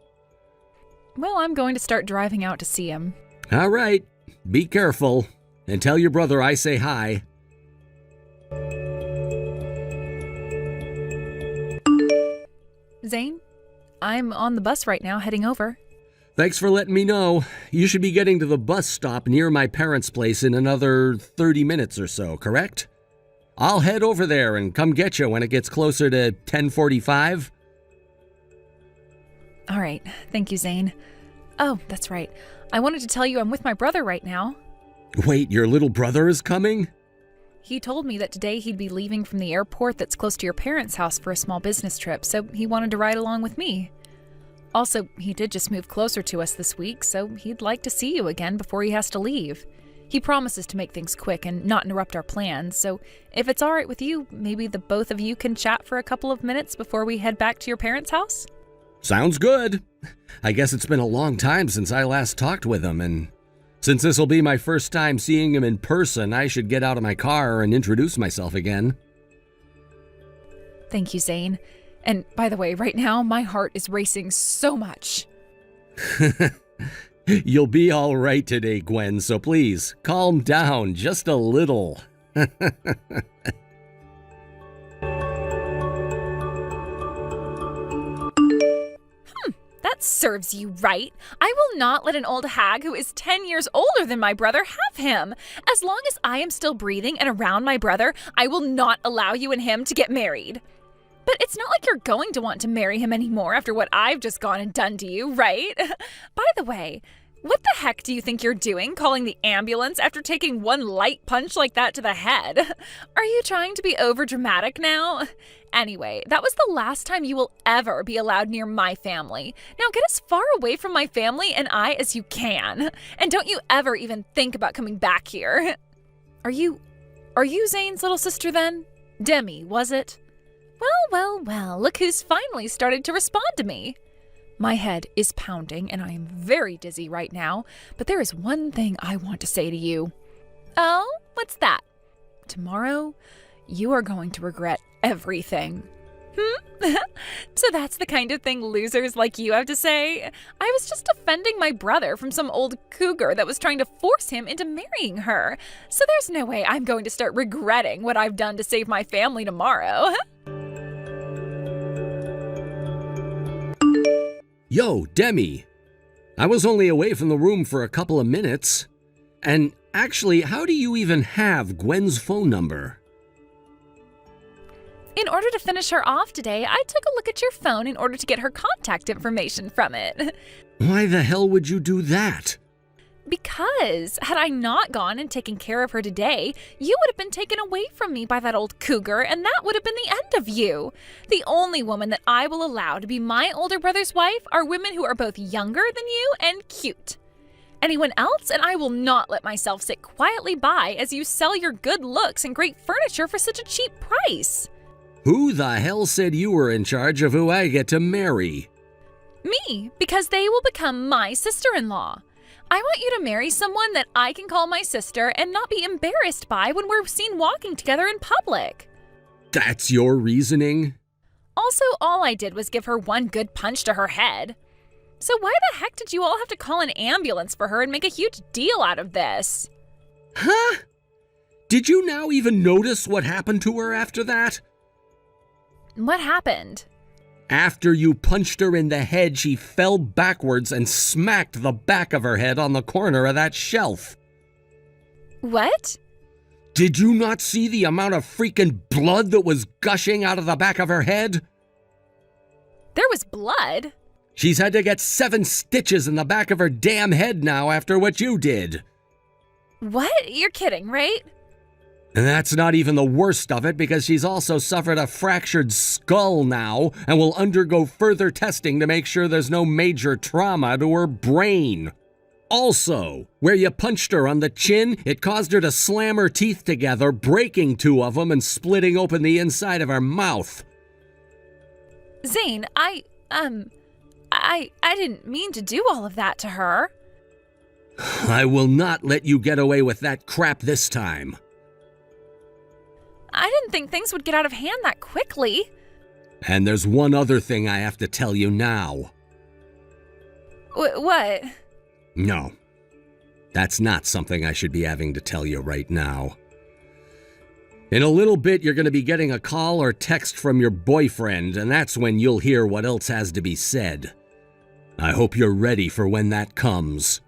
Well, I'm going to start driving out to see him. All right. Be careful. And tell your brother I say hi. Zane, I'm on the bus right now heading over. Thanks for letting me know. You should be getting to the bus stop near my parents' place in another 30 minutes or so, correct? I'll head over there and come get you when it gets closer to 10:45. All right, thank you, Zane. Oh, that's right. I wanted to tell you I'm with my brother right now. Wait, your little brother is coming? He told me that today he'd be leaving from the airport that's close to your parents' house for a small business trip, so he wanted to ride along with me. Also, he did just move closer to us this week, so he'd like to see you again before he has to leave. He promises to make things quick and not interrupt our plans, so if it's all right with you, maybe the both of you can chat for a couple of minutes before we head back to your parents' house? Sounds good. I guess it's been a long time since I last talked with him, and since this will be my first time seeing him in person, I should get out of my car and introduce myself again. Thank you, Zane. And by the way, right now, my heart is racing so much. You'll be all right today, Gwen, so please, calm down just a little. That serves you right. I will not let an old hag who is 10 years older than my brother have him. As long as I am still breathing and around my brother, I will not allow you and him to get married. But it's not like you're going to want to marry him anymore after what I've just gone and done to you, right? By the way, what the heck do you think you're doing calling the ambulance after taking one light punch like that to the head? Are you trying to be overdramatic now? Anyway, that was the last time you will ever be allowed near my family. Now get as far away from my family and I as you can. And don't you ever even think about coming back here. Are you Zane's little sister then? Demi, was it? Well, look who's finally started to respond to me. My head is pounding and I am very dizzy right now, but there is one thing I want to say to you. Oh, what's that? Tomorrow, you are going to regret everything. So that's the kind of thing losers like you have to say? I was just defending my brother from some old cougar that was trying to force him into marrying her. So there's no way I'm going to start regretting what I've done to save my family tomorrow. Yo, Demi. I was only away from the room for a couple of minutes. And actually, how do you even have Gwen's phone number? In order to finish her off today, I took a look at your phone in order to get her contact information from it. Why the hell would you do that? Because had I not gone and taken care of her today, you would have been taken away from me by that old cougar, and that would have been the end of you. The only woman that I will allow to be my older brother's wife are women who are both younger than you and cute. Anyone else, and I will not let myself sit quietly by as you sell your good looks and great furniture for such a cheap price. Who the hell said you were in charge of who I get to marry? Me, because they will become my sister-in-law. I want you to marry someone that I can call my sister and not be embarrassed by when we're seen walking together in public. That's your reasoning? Also, all I did was give her one good punch to her head. So why the heck did you all have to call an ambulance for her and make a huge deal out of this? Huh? Did you now even notice what happened to her after that? What happened? After you punched her in the head, she fell backwards and smacked the back of her head on the corner of that shelf. What? Did you not see the amount of freaking blood that was gushing out of the back of her head? There was blood? She's had to get 7 stitches in the back of her damn head now after what you did. What? You're kidding, right? And that's not even the worst of it, because she's also suffered a fractured skull now and will undergo further testing to make sure there's no major trauma to her brain. Also, where you punched her on the chin, it caused her to slam her teeth together, breaking 2 of them and splitting open the inside of her mouth. Zane, I didn't mean to do all of that to her. I will not let you get away with that crap this time. I didn't think things would get out of hand that quickly. And there's one other thing I have to tell you now. What? No, that's not something I should be having to tell you right now. In a little bit, you're going to be getting a call or text from your boyfriend, and that's when you'll hear what else has to be said. I hope you're ready for when that comes.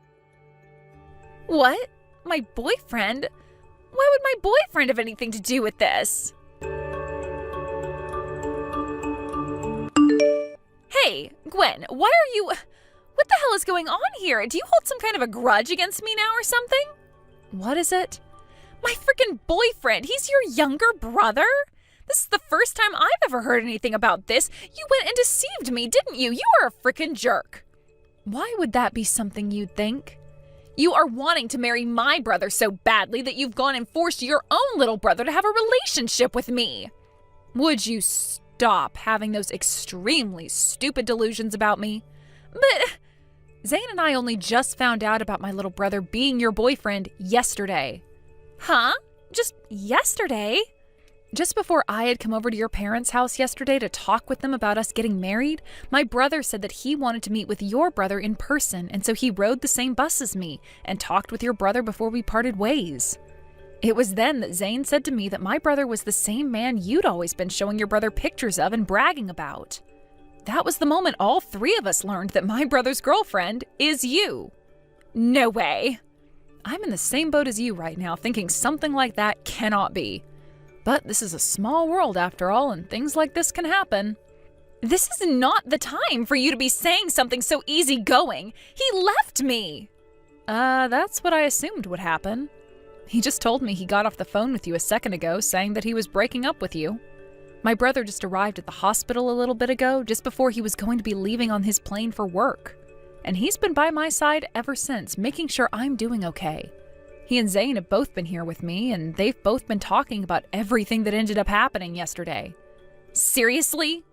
What? My boyfriend? Why would my boyfriend have anything to do with this? Hey, Gwen, why are you... What the hell is going on here? Do you hold some kind of a grudge against me now or something? What is it? My freaking boyfriend, he's your younger brother? This is the first time I've ever heard anything about this. You went and deceived me, didn't you? You are a freaking jerk. Why would that be something you'd think? You are wanting to marry my brother so badly that you've gone and forced your own little brother to have a relationship with me. Would you stop having those extremely stupid delusions about me? But Zane and I only just found out about my little brother being your boyfriend yesterday. Huh? Just yesterday? Just before I had come over to your parents' house yesterday to talk with them about us getting married, my brother said that he wanted to meet with your brother in person, and so he rode the same bus as me and talked with your brother before we parted ways. It was then that Zane said to me that my brother was the same man you'd always been showing your brother pictures of and bragging about. That was the moment all three of us learned that my brother's girlfriend is you. No way. I'm in the same boat as you right now, thinking something like that cannot be. But this is a small world after all, and things like this can happen. This is not the time for you to be saying something so easygoing. He left me. That's what I assumed would happen. He just told me he got off the phone with you a second ago, saying that he was breaking up with you. My brother just arrived at the hospital a little bit ago, just before he was going to be leaving on his plane for work. And he's been by my side ever since, making sure I'm doing okay. He and Zane have both been here with me, and they've both been talking about everything that ended up happening yesterday. Seriously?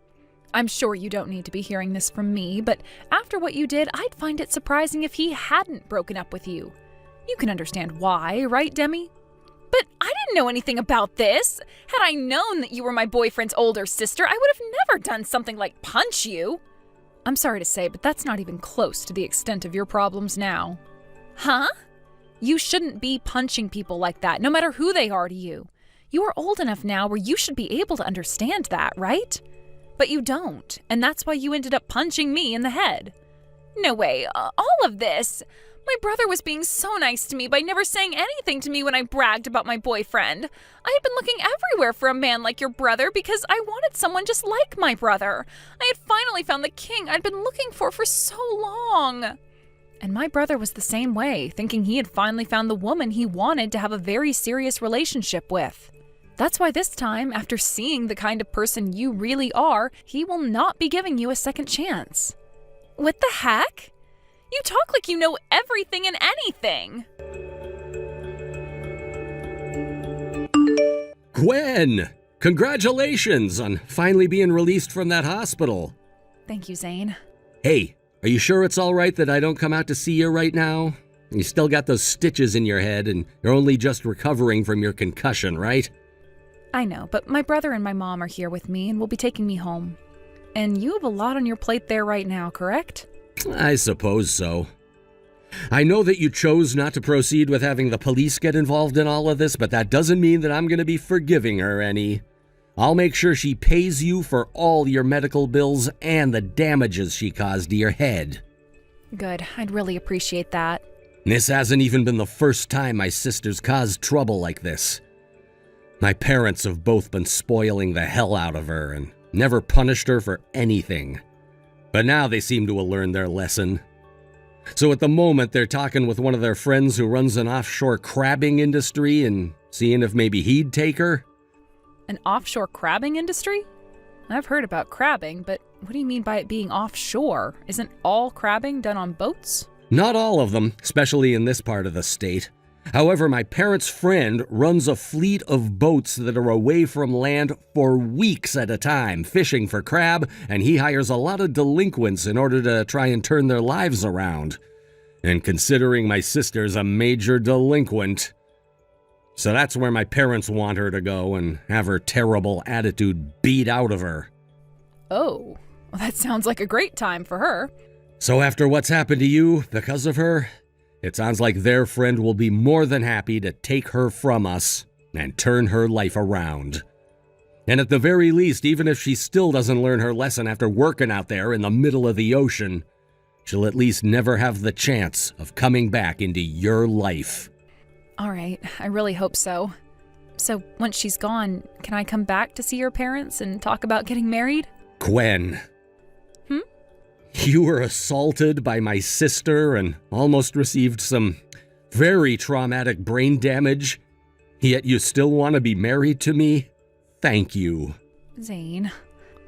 I'm sure you don't need to be hearing this from me, but after what you did, I'd find it surprising if he hadn't broken up with you. You can understand why, right, Demi? But I didn't know anything about this. Had I known that you were my boyfriend's older sister, I would have never done something like punch you. I'm sorry to say, but that's not even close to the extent of your problems now. Huh? You shouldn't be punching people like that, no matter who they are to you. You are old enough now where you should be able to understand that, right? But you don't, and that's why you ended up punching me in the head. No way, all of this. My brother was being so nice to me by never saying anything to me when I bragged about my boyfriend. I had been looking everywhere for a man like your brother because I wanted someone just like my brother. I had finally found the king I'd been looking for so long. And my brother was the same way, thinking he had finally found the woman he wanted to have a very serious relationship with. That's why this time, after seeing the kind of person you really are, he will not be giving you a second chance. What the heck? You talk like you know everything and anything. Gwen! Congratulations on finally being released from that hospital. Thank you, Zane. Hey, are you sure it's all right that I don't come out to see you right now? You still got those stitches in your head and you're only just recovering from your concussion, right? I know, but my brother and my mom are here with me and will be taking me home. And you have a lot on your plate there right now, correct? I suppose so. I know that you chose not to proceed with having the police get involved in all of this, but that doesn't mean that I'm going to be forgiving her any. I'll make sure she pays you for all your medical bills and the damages she caused to your head. Good. I'd really appreciate that. This hasn't even been the first time my sister's caused trouble like this. My parents have both been spoiling the hell out of her and never punished her for anything. But now they seem to have learned their lesson. So at the moment, they're talking with one of their friends who runs an offshore crabbing industry and seeing if maybe he'd take her. An offshore crabbing industry? I've heard about crabbing, but what do you mean by it being offshore? Isn't all crabbing done on boats? Not all of them, especially in this part of the state. However, my parents' friend runs a fleet of boats that are away from land for weeks at a time, fishing for crab, and he hires a lot of delinquents in order to try and turn their lives around. And considering my sister's a major delinquent, So that's where my parents want her to go and have her terrible attitude beat out of her. Oh, well, that sounds like a great time for her. So after what's happened to you because of her, it sounds like their friend will be more than happy to take her from us and turn her life around. And at the very least, even if she still doesn't learn her lesson after working out there in the middle of the ocean, she'll at least never have the chance of coming back into your life. All right, I really hope so. So once she's gone, can I come back to see your parents and talk about getting married? Gwen. You were assaulted by my sister and almost received some very traumatic brain damage, yet you still want to be married to me? Thank you. Zane,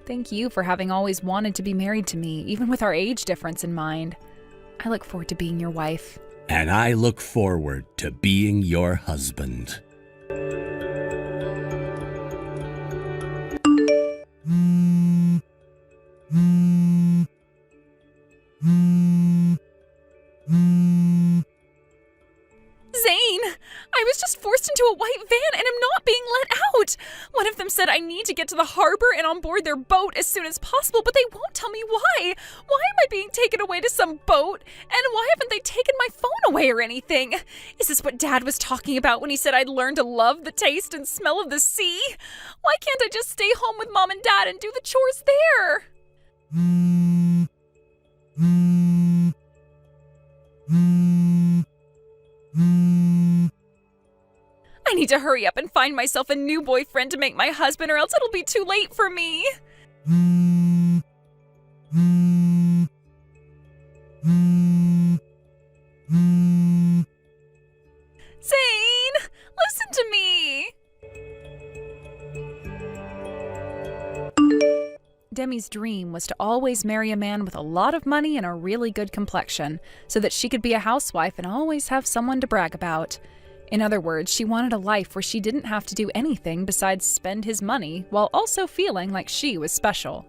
thank you for having always wanted to be married to me, even with our age difference in mind. I look forward to being your wife. And I look forward to being your husband. Zane, I was just forced into a white van and am not being let out. One of them said I need to get to the harbor and on board their boat as soon as possible, but they won't tell me why. Why am I being taken away to some boat? And why haven't they taken my phone away or anything? Is this what Dad was talking about when he said I'd learn to love the taste and smell of the sea? Why can't I just stay home with Mom and Dad and do the chores there? I need to hurry up and find myself a new boyfriend to make my husband, or else it'll be too late for me. Zane, listen to me. Demi's dream was to always marry a man with a lot of money and a really good complexion, so that she could be a housewife and always have someone to brag about. In other words, she wanted a life where she didn't have to do anything besides spend his money, while also feeling like she was special.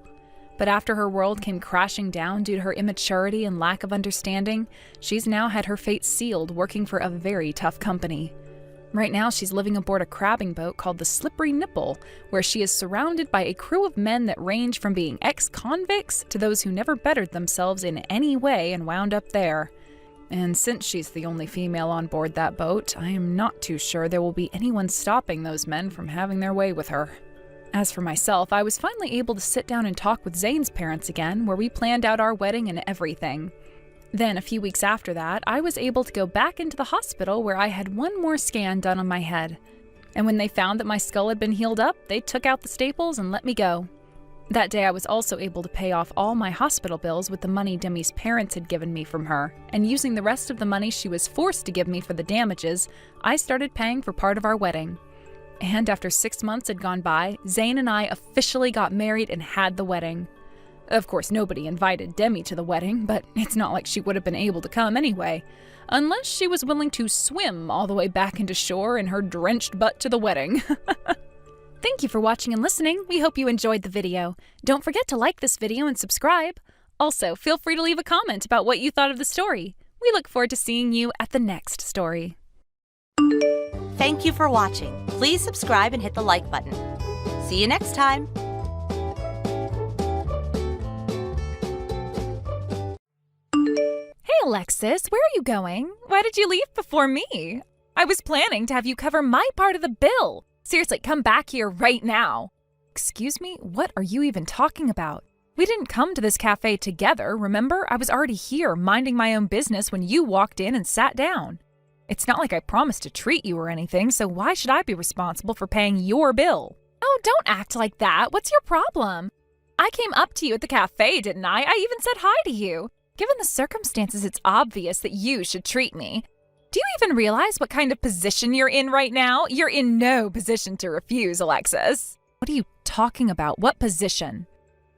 But after her world came crashing down due to her immaturity and lack of understanding, she's now had her fate sealed working for a very tough company. Right now, she's living aboard a crabbing boat called the Slippery Nipple, where she is surrounded by a crew of men that range from being ex-convicts to those who never bettered themselves in any way and wound up there. And since she's the only female on board that boat, I am not too sure there will be anyone stopping those men from having their way with her. As for myself, I was finally able to sit down and talk with Zane's parents again, where we planned out our wedding and everything. Then, a few weeks after that, I was able to go back into the hospital where I had one more scan done on my head. And when they found that my skull had been healed up, they took out the staples and let me go. That day, I was also able to pay off all my hospital bills with the money Demi's parents had given me from her, and using the rest of the money she was forced to give me for the damages, I started paying for part of our wedding. And after 6 months had gone by, Zane and I officially got married and had the wedding. Of course, nobody invited Demi to the wedding, but it's not like she would have been able to come anyway, unless she was willing to swim all the way back into shore in her drenched butt to the wedding. Thank you for watching and listening. We hope you enjoyed the video. Don't forget to like this video and subscribe. Also, feel free to leave a comment about what you thought of the story. We look forward to seeing you at the next story. Thank you for watching. Please subscribe and hit the like button. See you next time. Hey Alexis, where are you going? Why did you leave before me? I was planning to have you cover my part of the bill. Seriously, come back here right now. Excuse me, what are you even talking about? We didn't come to this cafe together, remember? I was already here, minding my own business when you walked in and sat down. It's not like I promised to treat you or anything, so why should I be responsible for paying your bill? Oh, don't act like that. What's your problem? I came up to you at the cafe, didn't I? I even said hi to you. Given the circumstances, it's obvious that you should treat me. Do you even realize what kind of position you're in right now? You're in no position to refuse, Alexis. What are you talking about? What position?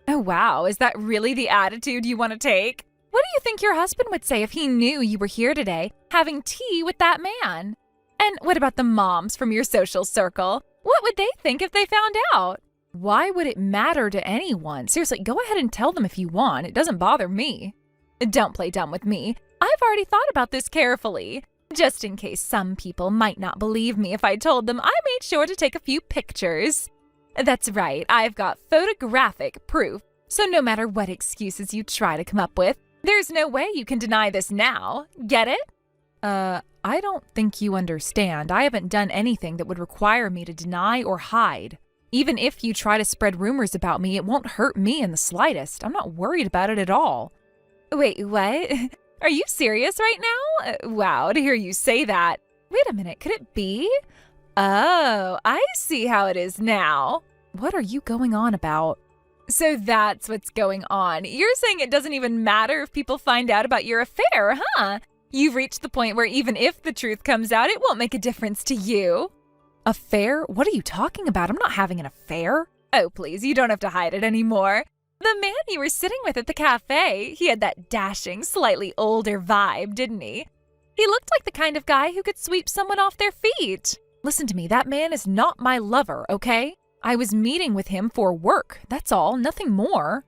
Oh, wow. Is that really the attitude you want to take? What do you think your husband would say if he knew you were here today, having tea with that man? And what about the moms from your social circle? What would they think if they found out? Why would it matter to anyone? Seriously, go ahead and tell them if you want. It doesn't bother me. Don't play dumb with me. I've already thought about this carefully. Just in case some people might not believe me if I told them, I made sure to take a few pictures. That's right, I've got photographic proof, so no matter what excuses you try to come up with, there's no way you can deny this now. Get it? I don't think you understand. I haven't done anything that would require me to deny or hide. Even if you try to spread rumors about me, it won't hurt me in the slightest. I'm not worried about it at all. Wait, what? Are you serious right now? Wow, to hear you say that. Wait a minute, could it be? Oh, I see how it is now. What are you going on about? So that's what's going on. You're saying it doesn't even matter if people find out about your affair, huh? You've reached the point where even if the truth comes out, it won't make a difference to you. Affair? What are you talking about? I'm not having an affair. Oh, please, you don't have to hide it anymore. The man you were sitting with at the cafe, he had that dashing, slightly older vibe, didn't he? He looked like the kind of guy who could sweep someone off their feet. Listen to me, that man is not my lover, okay? I was meeting with him for work, that's all, nothing more.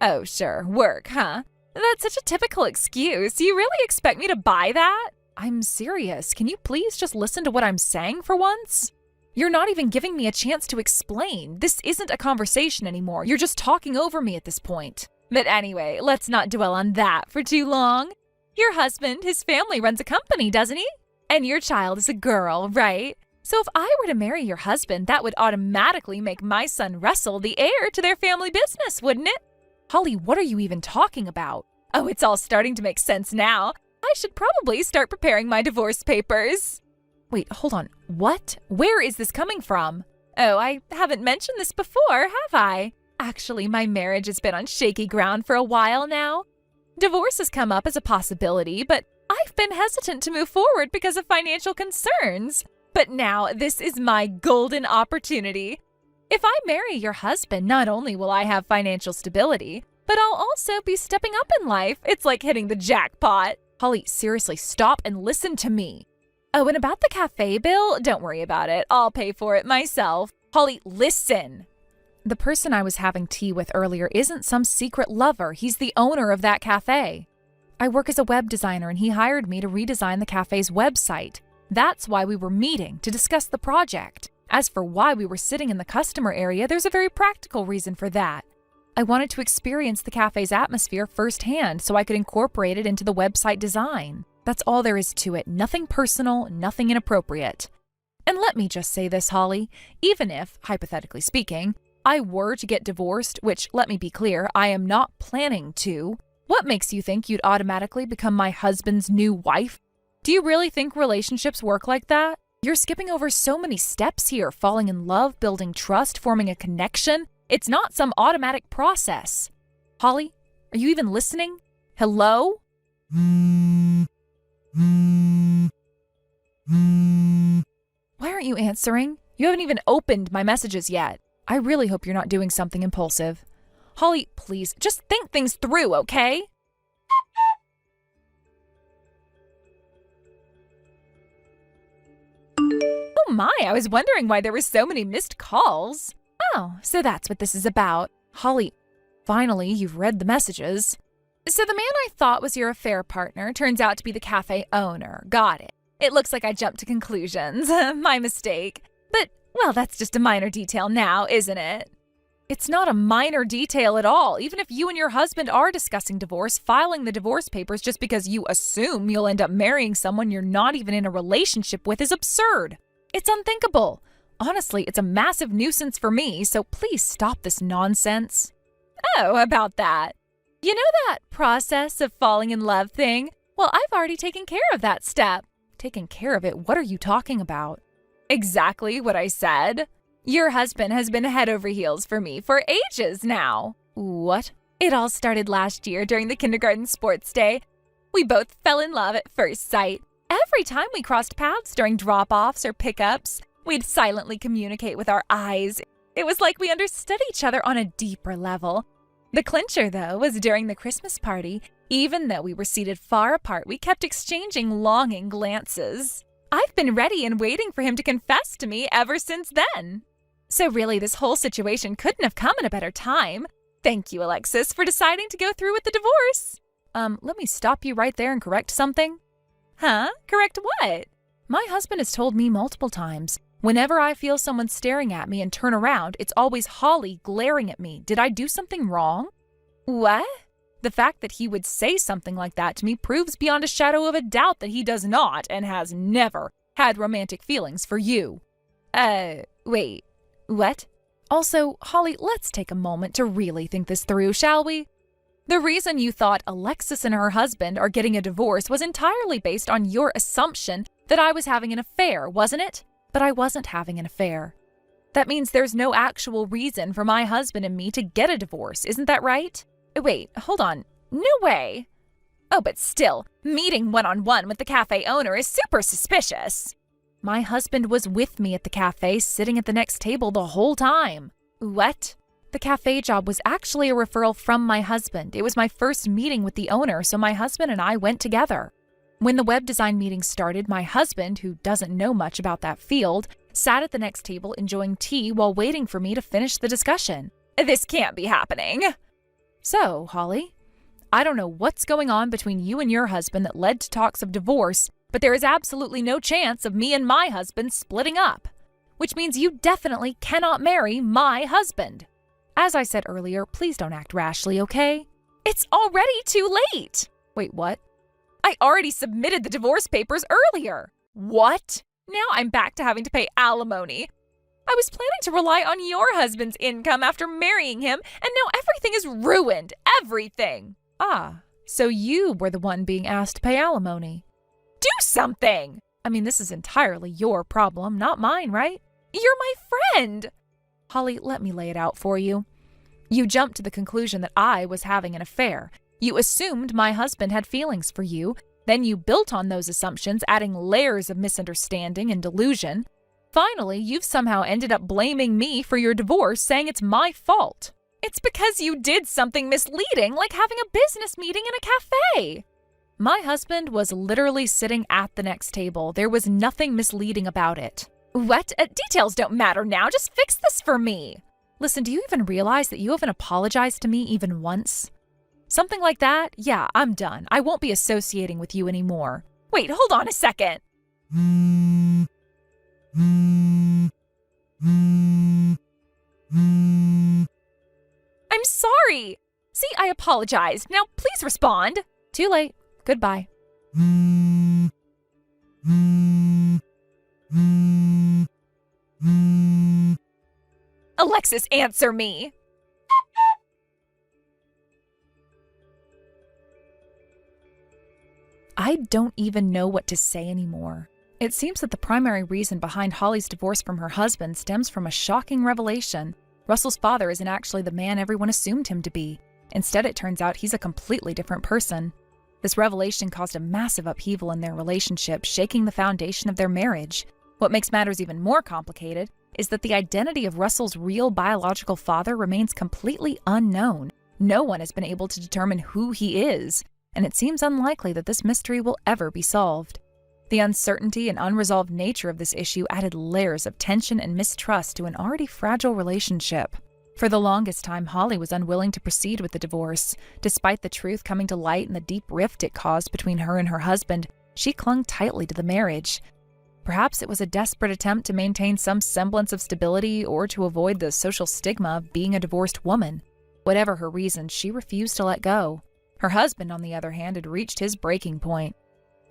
Oh, sure, work, huh? That's such a typical excuse. You really expect me to buy that? I'm serious. Can you please just listen to what I'm saying for once? You're not even giving me a chance to explain. This isn't a conversation anymore. You're just talking over me at this point. But anyway, let's not dwell on that for too long. Your husband, his family runs a company, doesn't he? And your child is a girl, right? So if I were to marry your husband, that would automatically make my son Russell the heir to their family business, wouldn't it? Holly, what are you even talking about? Oh, it's all starting to make sense now. I should probably start preparing my divorce papers. Wait, hold on. What? Where is this coming from? Oh, I haven't mentioned this before, have I? Actually, my marriage has been on shaky ground for a while now. Divorce has come up as a possibility, but I've been hesitant to move forward because of financial concerns. But now this is my golden opportunity. If I marry your husband, not only will I have financial stability, but I'll also be stepping up in life. It's like hitting the jackpot. Holly, seriously, stop and listen to me. Oh, and about the cafe bill, don't worry about it. I'll pay for it myself. Holly, listen. The person I was having tea with earlier isn't some secret lover. He's the owner of that cafe. I work as a web designer, and he hired me to redesign the cafe's website. That's why we were meeting, to discuss the project. As for why we were sitting in the customer area, there's a very practical reason for that. I wanted to experience the cafe's atmosphere firsthand so I could incorporate it into the website design. That's all there is to it. Nothing personal, nothing inappropriate. And let me just say this, Holly. Even if, hypothetically speaking, I were to get divorced, which, let me be clear, I am not planning to, what makes you think you'd automatically become my husband's new wife? Do you really think relationships work like that? You're skipping over so many steps here, falling in love, building trust, forming a connection. It's not some automatic process. Holly, are you even listening? Hello? Why aren't you answering? You haven't even opened my messages yet. I really hope you're not doing something impulsive. Holly, please, just think things through, okay? Oh my, I was wondering why there were so many missed calls. Oh, so that's what this is about. Holly, finally, you've read the messages. So the man I thought was your affair partner turns out to be the cafe owner. Got it. It looks like I jumped to conclusions. My mistake. But, well, that's just a minor detail now, isn't it? It's not a minor detail at all. Even if you and your husband are discussing divorce, filing the divorce papers just because you assume you'll end up marrying someone you're not even in a relationship with is absurd. It's unthinkable. Honestly, it's a massive nuisance for me, so please stop this nonsense. Oh, about that. You know that process of falling in love thing? Well, I've already taken care of that step. Taken care of it? What are you talking about? Exactly what I said. Your husband has been head over heels for me for ages now. What? It all started last year during the kindergarten sports day. We both fell in love at first sight. Every time we crossed paths during drop-offs or pickups, we'd silently communicate with our eyes. It was like we understood each other on a deeper level. The clincher, though, was during the Christmas party. Even though we were seated far apart, we kept exchanging longing glances. I've been ready and waiting for him to confess to me ever since then. So really, this whole situation couldn't have come at a better time. Thank you, Alexis, for deciding to go through with the divorce. Let me stop you right there and correct something. Huh? Correct what? My husband has told me multiple times. Whenever I feel someone staring at me and turn around, it's always Holly glaring at me. Did I do something wrong? What? The fact that he would say something like that to me proves beyond a shadow of a doubt that he does not and has never had romantic feelings for you. Wait, what? Also, Holly, let's take a moment to really think this through, shall we? The reason you thought Alexis and her husband are getting a divorce was entirely based on your assumption that I was having an affair, wasn't it? But I wasn't having an affair. That means there's no actual reason for my husband and me to get a divorce, isn't that right? Wait, hold on. No way. Oh, but still, meeting one-on-one with the cafe owner is super suspicious. My husband was with me at the cafe, sitting at the next table the whole time. What? The cafe job was actually a referral from my husband. It was my first meeting with the owner, so my husband and I went together. When the web design meeting started, my husband, who doesn't know much about that field, sat at the next table enjoying tea while waiting for me to finish the discussion. This can't be happening. So, Holly, I don't know what's going on between you and your husband that led to talks of divorce, but there is absolutely no chance of me and my husband splitting up, which means you definitely cannot marry my husband. As I said earlier, please don't act rashly, okay? It's already too late. Wait, what? I already submitted the divorce papers earlier. What? Now I'm back to having to pay alimony. I was planning to rely on your husband's income after marrying him, and now everything is ruined. Everything. Ah, so you were the one being asked to pay alimony. Do something! I mean, this is entirely your problem, not mine, right? You're my friend! Holly, let me lay it out for you. You jumped to the conclusion that I was having an affair. You assumed my husband had feelings for you. Then you built on those assumptions, adding layers of misunderstanding and delusion. Finally, you've somehow ended up blaming me for your divorce, saying it's my fault. It's because you did something misleading, like having a business meeting in a cafe. My husband was literally sitting at the next table. There was nothing misleading about it. What? Details don't matter now. Just fix this for me. Listen, do you even realize that you haven't apologized to me even once? Something like that? Yeah, I'm done. I won't be associating with you anymore. Wait, hold on a second. I'm sorry. See, I apologized. Now please respond. Too late. Goodbye. Alexis, answer me. I don't even know what to say anymore. It seems that the primary reason behind Holly's divorce from her husband stems from a shocking revelation. Russell's father isn't actually the man everyone assumed him to be. Instead, it turns out he's a completely different person. This revelation caused a massive upheaval in their relationship, shaking the foundation of their marriage. What makes matters even more complicated is that the identity of Russell's real biological father remains completely unknown. No one has been able to determine who he is, and it seems unlikely that this mystery will ever be solved. The uncertainty and unresolved nature of this issue added layers of tension and mistrust to an already fragile relationship. For the longest time, Holly was unwilling to proceed with the divorce. Despite the truth coming to light and the deep rift it caused between her and her husband, she clung tightly to the marriage. Perhaps it was a desperate attempt to maintain some semblance of stability or to avoid the social stigma of being a divorced woman. Whatever her reasons, she refused to let go. Her husband, on the other hand, had reached his breaking point.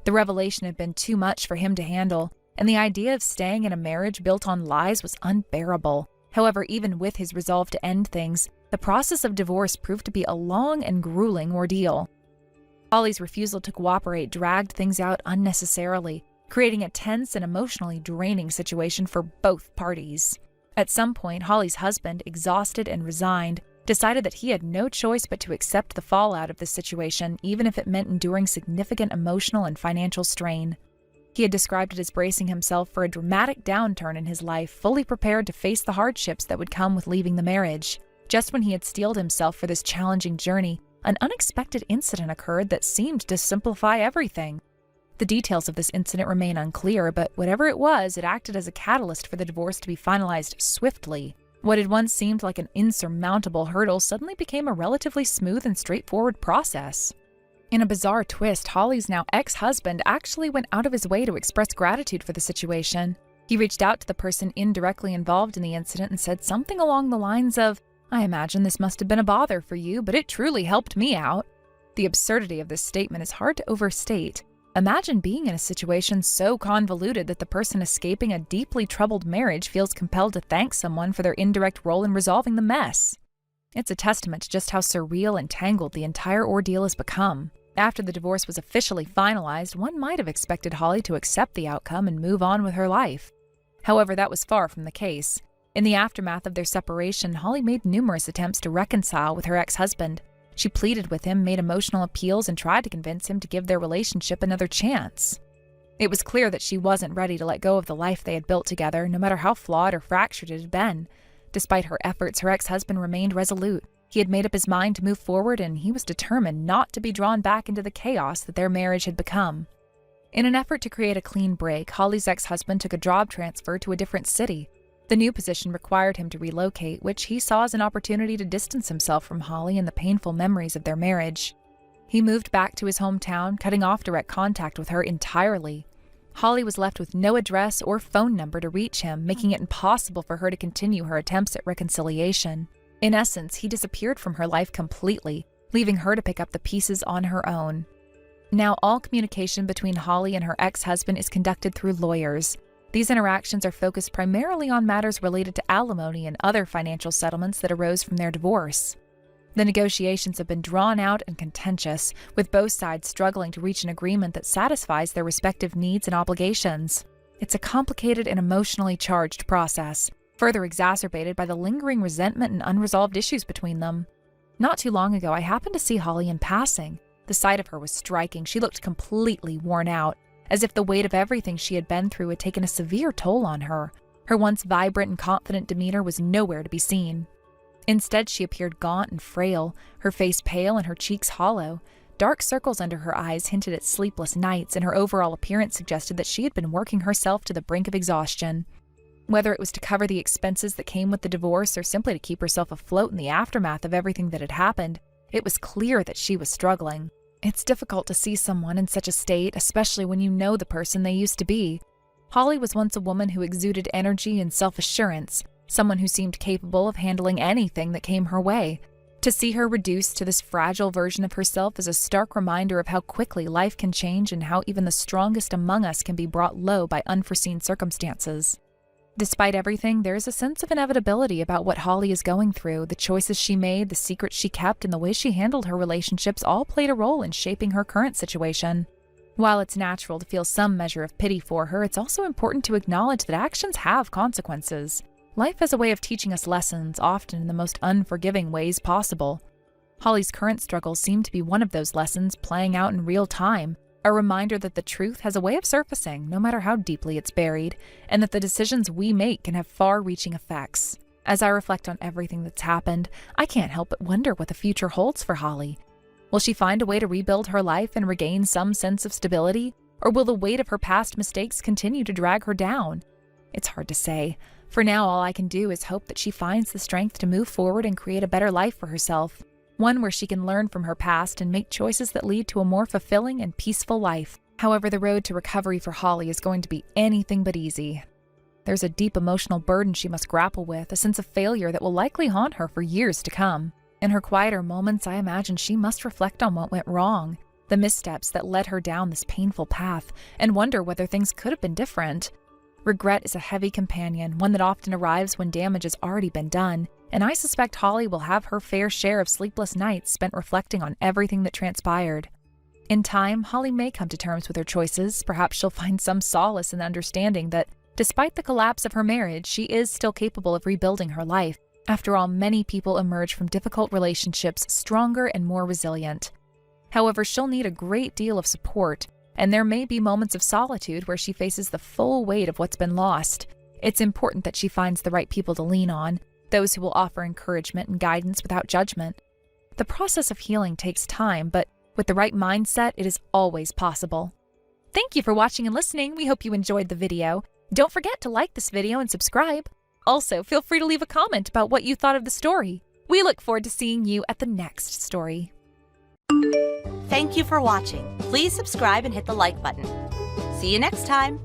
The revelation had been too much for him to handle, and the idea of staying in a marriage built on lies was unbearable. However, even with his resolve to end things, the process of divorce proved to be a long and grueling ordeal. Holly's refusal to cooperate dragged things out unnecessarily, creating a tense and emotionally draining situation for both parties. At some point, Holly's husband, exhausted and resigned, decided that he had no choice but to accept the fallout of this situation, even if it meant enduring significant emotional and financial strain. He had described it as bracing himself for a dramatic downturn in his life, fully prepared to face the hardships that would come with leaving the marriage. Just when he had steeled himself for this challenging journey, an unexpected incident occurred that seemed to simplify everything. The details of this incident remain unclear, but whatever it was, it acted as a catalyst for the divorce to be finalized swiftly. What had once seemed like an insurmountable hurdle suddenly became a relatively smooth and straightforward process. In a bizarre twist, Holly's now ex-husband actually went out of his way to express gratitude for the situation. He reached out to the person indirectly involved in the incident and said something along the lines of, "I imagine this must have been a bother for you, but it truly helped me out." The absurdity of this statement is hard to overstate. Imagine being in a situation so convoluted that the person escaping a deeply troubled marriage feels compelled to thank someone for their indirect role in resolving the mess. It's a testament to just how surreal and tangled the entire ordeal has become. After the divorce was officially finalized, one might have expected Holly to accept the outcome and move on with her life. However, that was far from the case. In the aftermath of their separation, Holly made numerous attempts to reconcile with her ex-husband. She pleaded with him, made emotional appeals, and tried to convince him to give their relationship another chance. It was clear that she wasn't ready to let go of the life they had built together, no matter how flawed or fractured it had been. Despite her efforts, her ex-husband remained resolute. He had made up his mind to move forward, and he was determined not to be drawn back into the chaos that their marriage had become. In an effort to create a clean break, Holly's ex-husband took a job transfer to a different city. The new position required him to relocate, which he saw as an opportunity to distance himself from Holly and the painful memories of their marriage. He moved back to his hometown, cutting off direct contact with her entirely. Holly was left with no address or phone number to reach him, making it impossible for her to continue her attempts at reconciliation. In essence, he disappeared from her life completely, leaving her to pick up the pieces on her own. Now, all communication between Holly and her ex-husband is conducted through lawyers. These interactions are focused primarily on matters related to alimony and other financial settlements that arose from their divorce. The negotiations have been drawn out and contentious, with both sides struggling to reach an agreement that satisfies their respective needs and obligations. It's a complicated and emotionally charged process, further exacerbated by the lingering resentment and unresolved issues between them. Not too long ago, I happened to see Holly in passing. The sight of her was striking. She looked completely worn out, as if the weight of everything she had been through had taken a severe toll on her. Her once vibrant and confident demeanor was nowhere to be seen. Instead, she appeared gaunt and frail, her face pale and her cheeks hollow. Dark circles under her eyes hinted at sleepless nights, and her overall appearance suggested that she had been working herself to the brink of exhaustion. Whether it was to cover the expenses that came with the divorce or simply to keep herself afloat in the aftermath of everything that had happened, it was clear that she was struggling. It's difficult to see someone in such a state, especially when you know the person they used to be. Holly was once a woman who exuded energy and self-assurance, someone who seemed capable of handling anything that came her way. To see her reduced to this fragile version of herself is a stark reminder of how quickly life can change and how even the strongest among us can be brought low by unforeseen circumstances. Despite everything, there is a sense of inevitability about what Holly is going through. The choices she made, the secrets she kept, and the way she handled her relationships all played a role in shaping her current situation. While it's natural to feel some measure of pity for her, it's also important to acknowledge that actions have consequences. Life has a way of teaching us lessons, often in the most unforgiving ways possible. Holly's current struggles seem to be one of those lessons playing out in real time. A reminder that the truth has a way of surfacing, no matter how deeply it's buried, and that the decisions we make can have far-reaching effects. As I reflect on everything that's happened, I can't help but wonder what the future holds for Holly. Will she find a way to rebuild her life and regain some sense of stability, or will the weight of her past mistakes continue to drag her down? It's hard to say. For now, all I can do is hope that she finds the strength to move forward and create a better life for herself. One where she can learn from her past and make choices that lead to a more fulfilling and peaceful life. However, the road to recovery for Holly is going to be anything but easy. There's a deep emotional burden she must grapple with, a sense of failure that will likely haunt her for years to come. In her quieter moments, I imagine she must reflect on what went wrong, the missteps that led her down this painful path, and wonder whether things could have been different. Regret is a heavy companion, one that often arrives when damage has already been done, and I suspect Holly will have her fair share of sleepless nights spent reflecting on everything that transpired. In time, Holly may come to terms with her choices. Perhaps she'll find some solace in the understanding that, despite the collapse of her marriage, she is still capable of rebuilding her life. After all, many people emerge from difficult relationships stronger and more resilient. However, she'll need a great deal of support, and there may be moments of solitude where she faces the full weight of what's been lost. It's important that she finds the right people to lean on, those who will offer encouragement and guidance without judgment. The process of healing takes time, but with the right mindset, it is always possible. Thank you for watching and listening. We hope you enjoyed the video. Don't forget to like this video and subscribe. Also, feel free to leave a comment about what you thought of the story. We look forward to seeing you at the next story. Thank you for watching. Please subscribe and hit the like button. See you next time.